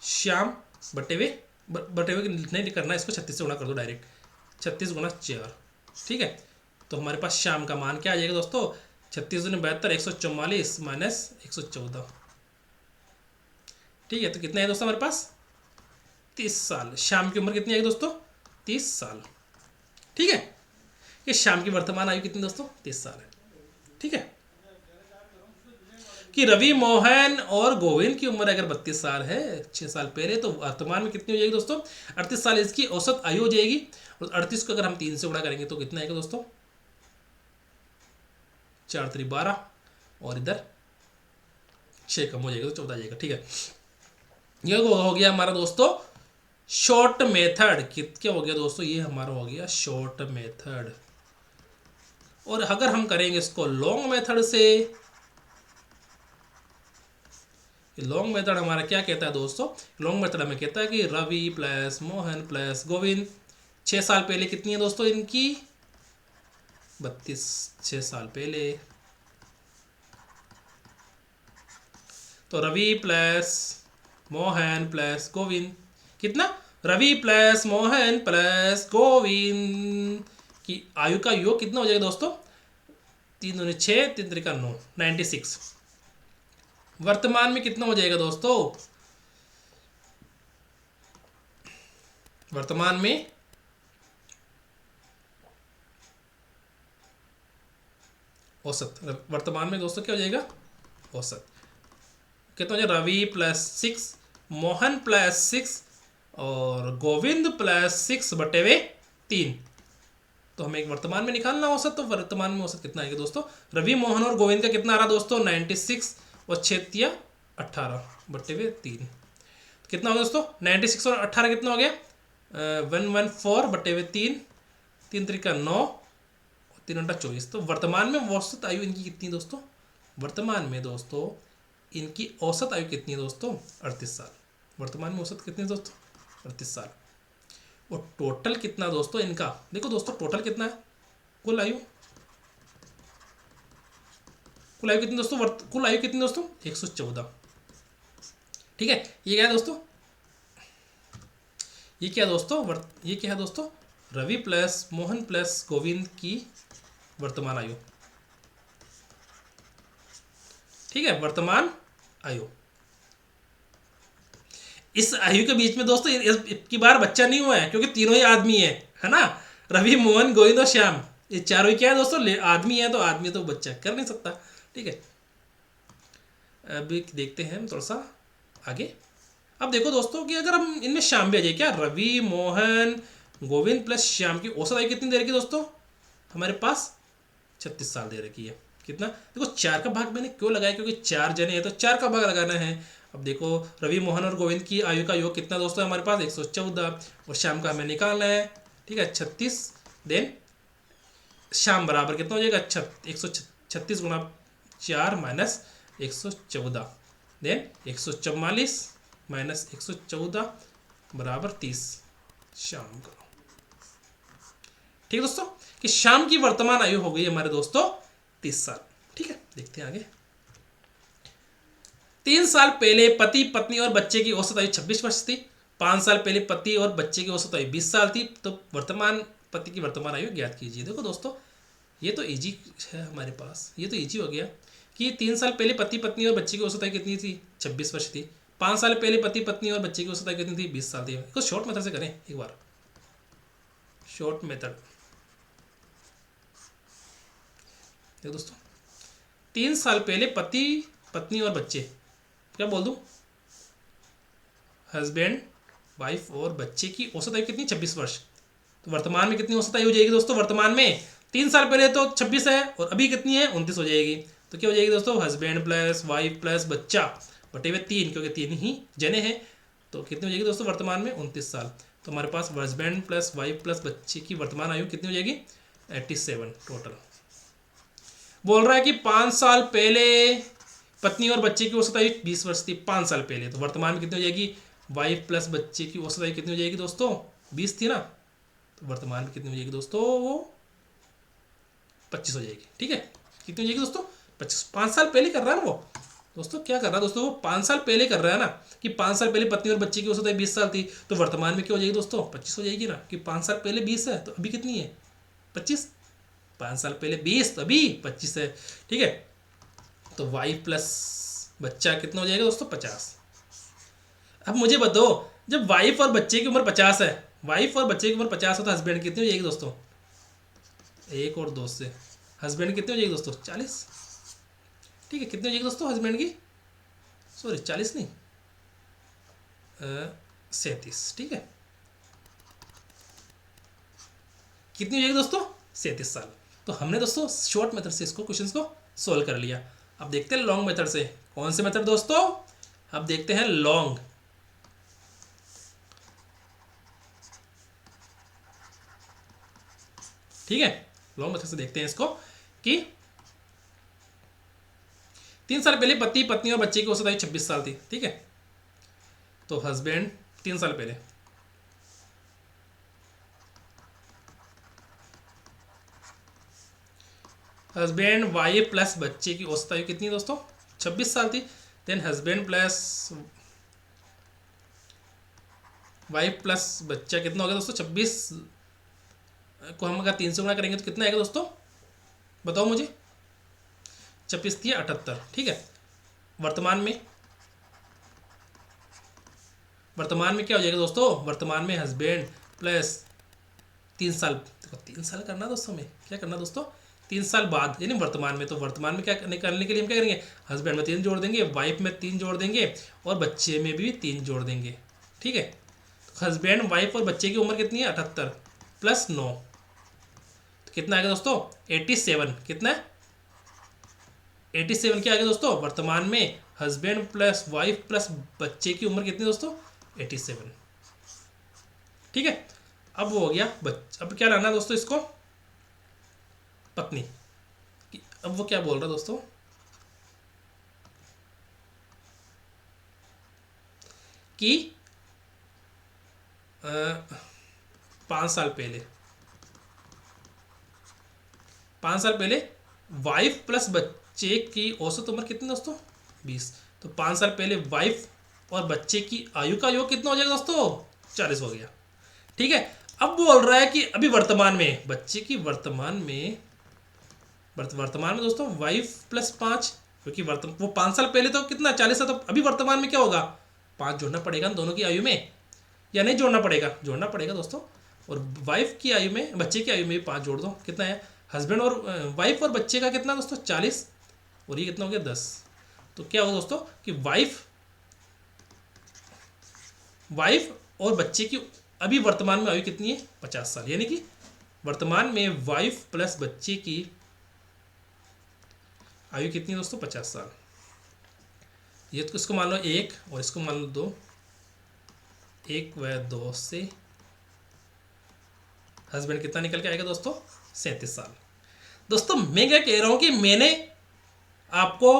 श्याम बटे हुए नहीं करना, इसको 36 से गुणा कर दो डायरेक्ट। 36 × 4। ठीक है, तो हमारे पास श्याम का मान क्या आ जाएगा दोस्तों? 36 × 72 144 माइनस 114। ठीक है, तो कितना है दोस्तों हमारे पास? 30 साल। श्याम की उम्र कितनी आएगी दोस्तों? 30 साल। ठीक है, ये श्याम की वर्तमान आयु कितनी दोस्तों? 30 साल है। ठीक है, कि रवि, मोहन और गोविंद की उम्र अगर 32 साल है 6 साल पहले, तो वर्तमान में कितनी हो जाएगी दोस्तों? 38 साल इसकी औसत आयु हो जाएगी। और 38 को अगर हम 3 से गुणा करेंगे तो कितना आएगा दोस्तों? 4 × 3 12, और इधर 6 कम हो जाएगा तो 14 आ जाएगा। ठीक है, ये हो गया हमारा दोस्तों शॉर्ट मेथड। क्या हो गया दोस्तों? ये हमारा हो गया शॉर्ट मेथड। और अगर हम करेंगे इसको लॉन्ग मेथड से, लॉन्ग मेथड हमारा क्या कहता है दोस्तों? लॉन्ग मेथड हमें कहता है कि रवि प्लस मोहन प्लस गोविंद, 6 साल पहले कितनी है दोस्तों इनकी? 32। 6 साल पहले तो रवि प्लस मोहन प्लस गोविंद कितना? रवि प्लस मोहन प्लस गोविंद की आयु का योग कितना हो जाएगा दोस्तों? 3 दूनी 6, 3 त्रिका 9, 96। वर्तमान में कितना हो जाएगा दोस्तों? वर्तमान में औसत वर्तमान में दोस्तों क्या हो जाएगा, औसत। कितना हो जाएगा, रवि प्लस 6, मोहन प्लस 6 और गोविंद प्लस 6 बटे में 3। तो हमें एक वर्तमान में निकालना औसत, तो वर्तमान में औसत कितना आएगा दोस्तों, रवि मोहन और गोविंद का कितना आ रहा दोस्तों 96 और 6 18 बटे में 3। कितना हो गया दोस्तों 96 और 18 कितना हो गया 114 बटे में 3, 3 त्रिका 9 और 3 घंटा 24। तो वर्तमान में औसत आयु इनकी कितनी दोस्तों, वर्तमान में दोस्तों इनकी औसत आयु कितनी है दोस्तों 38 साल। वर्तमान में औसत कितनी है दोस्तों 38 साल। और टोटल कितना दोस्तों इनका, देखो दोस्तों टोटल कितना है, कुल आयु, कुल आयु कितनी दोस्तों, कुल आयु कितनी दोस्तों 114। ठीक है, ये क्या है दोस्तों, ये क्या दोस्तों ये क्या है दोस्तों, रवि प्लस मोहन प्लस गोविंद की वर्तमान आयु। ठीक है, वर्तमान आयु। इस आयु के बीच में दोस्तों की बार बच्चा नहीं हुआ है, क्योंकि तीनों ही आदमी है ना, रवि मोहन गोविंद और श्याम, ये चारों ही क्या है दोस्तों आदमी है, तो आदमी तो बच्चा कर नहीं सकता। ठीक है, अभी देखते हैं हम थोड़ा सा आगे। अब देखो दोस्तों कि अगर हम इनमें श्याम भी आ जाए, क्या रवि मोहन गोविंद प्लस श्याम की औसत आयु कितनी दे रखी है दोस्तों, हमारे पास 36 साल दे रखी है। कितना, देखो 4 का भाग मैंने क्यों लगाया, क्योंकि 4 जने हैं तो 4 का भाग लगाना है। अब देखो रवि मोहन और गोविंद की आयु का योग कितना दोस्तों हमारे पास 114 और श्याम का हमें निकालना है। ठीक है, 36 देन श्याम बराबर कितना हो जाएगा 136 गुणा 4 माइनस 114 देन 144 माइनस 114 बराबर 30 श्याम का। ठीक है दोस्तों, कि श्याम की वर्तमान आयु हो गई हमारे दोस्तों 30 साल। ठीक है, देखते हैं आगे। 3 साल पहले पति पत्नी और बच्चे की औसत आयु 26 वर्ष थी। 5 साल पहले पति और बच्चे की औसत आयु 20 साल थी। तो वर्तमान पति की वर्तमान आयु ज्ञात कीजिए। देखो दोस्तों ये तो इजी है हमारे पास, ये तो इजी हो गया कि 3 साल पहले पति पत्नी और बच्चे की औसत आयु कितनी थी 26 वर्ष थी। 5 साल पहले पति पत्नी और बच्चे की औसत आयु कितनी थी 20 साल थी। इसको शॉर्ट मेथड से करें एक बार, शॉर्ट मेथड। देखो दोस्तों 3 साल पहले पति पत्नी और बच्चे, क्या बोल दूं, हस्बैंड वाइफ और बच्चे की औसत आयु कितनी 26 वर्ष। तो वर्तमान में कितनी औसत आयु हो जाएगी दोस्तों, वर्तमान में 3 साल पहले तो 26 है और अभी कितनी है 29 हो जाएगी। तो क्या हो जाएगी दोस्तों, हस्बैंड प्लस वाइफ प्लस बच्चा बटे हुए 3, क्योंकि 3 ही जने हैं। तो कितनी हो जाएगी दोस्तों वर्तमान में 29 साल। तो हमारे पास हस्बैंड प्लस वाइफ प्लस बच्चे की वर्तमान आयु कितनी हो जाएगी 87 टोटल। बोल रहा है कि 5 साल पहले पत्नी और बच्चे की औसत आयु 20 वर्ष थी 5 साल पहले। तो वर्तमान में कितनी हो जाएगी, वाइफ प्लस बच्चे की औसत आयु कितनी हो जाएगी दोस्तों 20 थी ना, तो वर्तमान में कितनी हो जाएगी दोस्तों वो 25 हो जाएगी। ठीक है, कितनी हो जाएगी दोस्तों 25। 5 साल पहले कर रहा है ना वो दोस्तों, क्या कर रहा है दोस्तों वो 5 साल पहले कर रहा है ना, कि 5 साल पहले पत्नी और बच्चे की औसत आयु 20 साल थी। तो वर्तमान में क्या हो जाएगी दोस्तों 25 हो जाएगी ना, कि 5 साल पहले 20 है तो अभी कितनी है 25। 5 साल पहले 20 तो अभी 25 है। ठीक है, तो वाइफ प्लस बच्चा कितना हो जाएगा दोस्तों 50। अब मुझे बताओ जब वाइफ और बच्चे की उम्र 50 है, वाइफ और बच्चे की उम्र 50 है तो हस्बैंड कितनी हो जाएगी दोस्तों, 1 और 2 से हस्बैंड कितनी हो जाएगी दोस्तों 40। ठीक है, कितनी हो जाएगी दोस्तों हस्बैंड की, सॉरी 40 नहीं 37। ठीक है, कितनी हो जाएगी दोस्तों 37 साल। तो हमने दोस्तों शॉर्ट मेथड से इसको क्वेश्चंस को सोल्व कर लिया। अब देखते हैं लॉन्ग मेथड से। कौन से मेथड दोस्तों, अब देखते हैं लॉन्ग। ठीक है, लॉन्ग मेथड से देखते हैं इसको कि 3 साल पहले पति पत्नी और बच्चे की औसत आयु 26 साल थी। ठीक है, तो हस्बैंड 3 साल पहले हस्बैंड वाइफ प्लस बच्चे की औसत आयु कितनी दोस्तों 26 साल थी। Then husband plus wife plus बच्चा कितना हो गया दोस्तों 26 को हम अगर 3 से गुणा करेंगे तो कितना आएगा दोस्तों, बताओ मुझे। 26 थी 78। ठीक है, वर्तमान में क्या हो जाएगा दोस्तों, वर्तमान में हस्बैंड प्लस 3 साल, देखो 3 साल करना दोस्तों, में क्या करना दोस्तों 3 साल बाद यानी वर्तमान में। तो वर्तमान में क्या करने के लिए हम क्या करेंगे, हस्बैंड में 3 जोड़ देंगे, वाइफ में 3 जोड़ देंगे और बच्चे में भी 3 जोड़ देंगे। ठीक है, तो हस्बैंड वाइफ और बच्चे की उम्र कितनी है, 78 प्लस 9, तो कितना आ गया दोस्तों, 87। कितना है, 87 क्या आ गया दोस्तों, वर्तमान में हस्बैंड प्लस वाइफ प्लस बच्चे की उम्र कितनी दोस्तों, 87। ठीक है, अब वो हो गया अब क्या लाना है दोस्तों इसको, पत्नी। अब वो क्या बोल रहा है दोस्तों कि 5 साल पहले 5 साल पहले वाइफ प्लस बच्चे की औसत उम्र कितनी दोस्तों, 20। तो 5 साल पहले वाइफ और बच्चे की आयु का योग कितना हो जाएगा दोस्तों, 40 हो गया। ठीक है, अब बोल रहा है कि अभी वर्तमान में बच्चे की वर्तमान में दोस्तों वाइफ प्लस 5, क्योंकि वो 5 साल पहले तो कितना 40 है, तो अभी वर्तमान में क्या होगा, 5 जोड़ना पड़ेगा दोनों की आयु में, या नहीं जोड़ना पड़ेगा, जोड़ना पड़ेगा दोस्तों। और वाइफ की आयु में, बच्चे की आयु में 5 जोड़ दो, कितना है, हस्बैंड और वाइफ और बच्चे का कितना दोस्तों, 40, और ये कितना हो गया 10। तो क्या होगा दोस्तों कि वाइफ और बच्चे की अभी वर्तमान में आयु कितनी है, 50 साल, यानी कि वर्तमान में वाइफ प्लस बच्चे की आयु कितनी है दोस्तों, 50 साल। ये तो इसको मान लो 1 और इसको मान लो 2, 1 व 2 से हस्बैंड कितना निकल के आएगा दोस्तों, 37 साल। दोस्तों मैं क्या कह रहा हूं कि मैंने आपको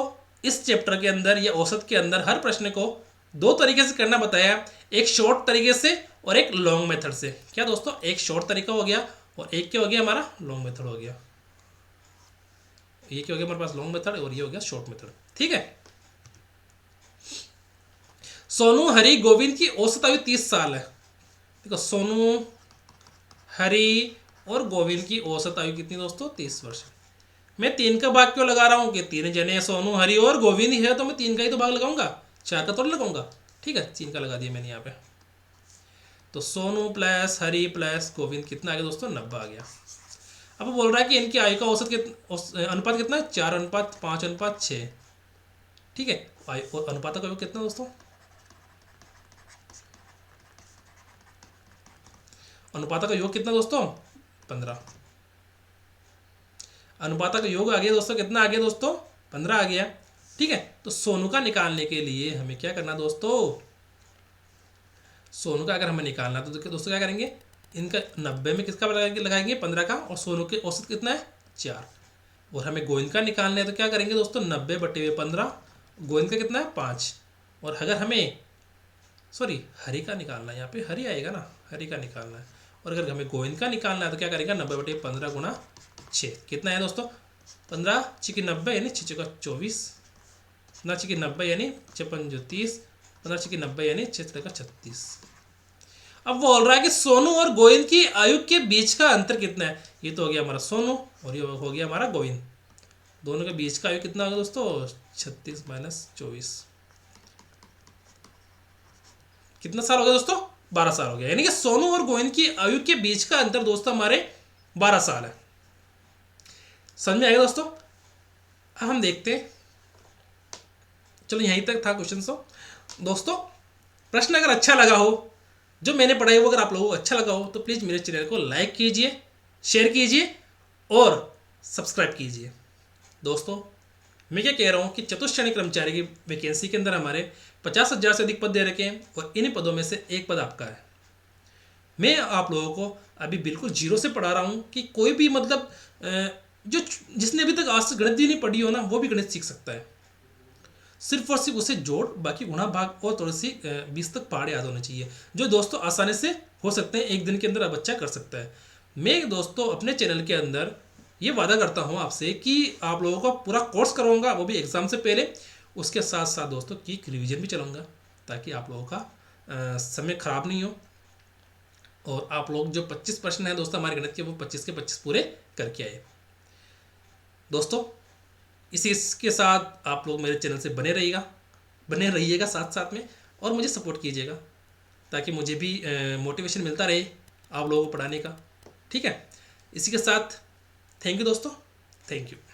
इस चैप्टर के अंदर या औसत के अंदर हर प्रश्न को 2 तरीके से करना बताया, एक शॉर्ट तरीके से और एक लॉन्ग मेथड से। क्या दोस्तों, एक शॉर्ट तरीका हो गया और एक क्या हो गया, हमारा लॉन्ग मेथड हो गया। ये क्या हो गया हमारे पास, लॉन्ग मेथड, और ये हो गया शॉर्ट मेथड। ठीक है, सोनू हरि गोविंद की औसत आयु 30 साल है। देखो सोनू हरि और गोविंद की औसत आयु कितनी दोस्तों, 30 वर्ष। मैं 3 का भाग क्यों लगा रहा हूं कि 3 जने सोनू हरि और गोविंद ही है, तो मैं 3 का ही तो भाग लगाऊंगा, 4 का तो लगाऊंगा। ठीक है, 3 का लगा दिया मैंने यहाँ पे। तो सोनू प्लस हरि प्लस गोविंद कितना आ गया दोस्तों, 90 आ गया। अब बोल रहा है कि इनकी आयु का औसत अनुपात कितना है, 4:5:6। ठीक है, और अनुपात का कितना दोस्तों, अनुपात का योग कितना दोस्तों, 15। अनुपात का योग आ गया दोस्तों, कितना आ गया दोस्तों, 15 आ गया। ठीक है, तो सोनू का निकालने के लिए हमें क्या करना दोस्तों, सोनू का अगर हमें निकालना तो दोस्तों क्या करेंगे, इनका 90 में किसका लगाएंगे 15 का, और सोनू के औसत कितना है 4। और हमें गोविंद का निकालना है तो क्या करेंगे दोस्तों, 90/15, गोविंद का कितना है 5। और अगर हमें हरि का निकालना है, यहाँ पे हरि आएगा ना, हरि का निकालना है। और अगर हमें गोविंद का निकालना है तो क्या करेंगे, 90/15 गुणा 6, कितना है दोस्तों, 15 छिकी 90 यानी 6 का 24, 15 छिकी 90 यानी 56 30, 15 छिकी 90 यानी 6 का 36। अब बोल रहा है कि सोनू और गोविंद की आयु के बीच का अंतर कितना है। ये तो हो गया हमारा सोनू और ये हो गया हमारा गोविंद, दोनों के बीच का आयु कितना होगा दोस्तों, 36 - 24, कितना साल हो गया दोस्तों, 12 साल हो गया। यानी कि सोनू और गोविंद की आयु के बीच का अंतर दोस्तों हमारे 12 साल है। समझ में आएगा दोस्तों। अब हम देखते हैं, चलो यहीं तक था क्वेश्चन। दोस्तों प्रश्न अगर अच्छा लगा हो, जो मैंने पढ़ाई वो अगर आप लोगों को अच्छा लगा हो, तो प्लीज़ मेरे चैनल को लाइक कीजिए, शेयर कीजिए और सब्सक्राइब कीजिए। दोस्तों मैं क्या कह रहा हूँ कि चतुश्रेणी कर्मचारी की वैकेंसी के अंदर हमारे 50,000 से अधिक पद दे रखे हैं और इन पदों में से एक पद आपका है। मैं आप लोगों को अभी बिल्कुल जीरो से पढ़ा रहा हूँ कि कोई भी मतलब जिसने अभी तक आज तक गणित भी नहीं पढ़ी हो ना, वो भी गणित सीख सकता है। सिर्फ और सिर्फ उसे जोड़, बाकी गुणा भाग और थोड़ी सी 20 तक पहाड़ याद होने चाहिए, जो दोस्तों आसानी से हो सकते हैं, एक दिन के अंदर बच्चा कर सकता है। मैं दोस्तों अपने चैनल के अंदर ये वादा करता हूँ आपसे कि आप लोगों को पूरा कोर्स करवाऊंगा, वो भी एग्ज़ाम से पहले। उसके साथ साथ दोस्तों की रिवीजन भी चलाऊंगा, ताकि आप लोगों का समय ख़राब नहीं हो और आप लोग जो 25 प्रश्न हैं दोस्तों हमारे गणित के, वो 25 के 25 पूरे करके आए। दोस्तों इसी के साथ आप लोग मेरे चैनल से बने रहिएगा साथ साथ में, और मुझे सपोर्ट कीजिएगा, ताकि मुझे भी मोटिवेशन मिलता रहे आप लोगों को पढ़ाने का। ठीक है, इसी के साथ थैंक यू दोस्तों। Thank you.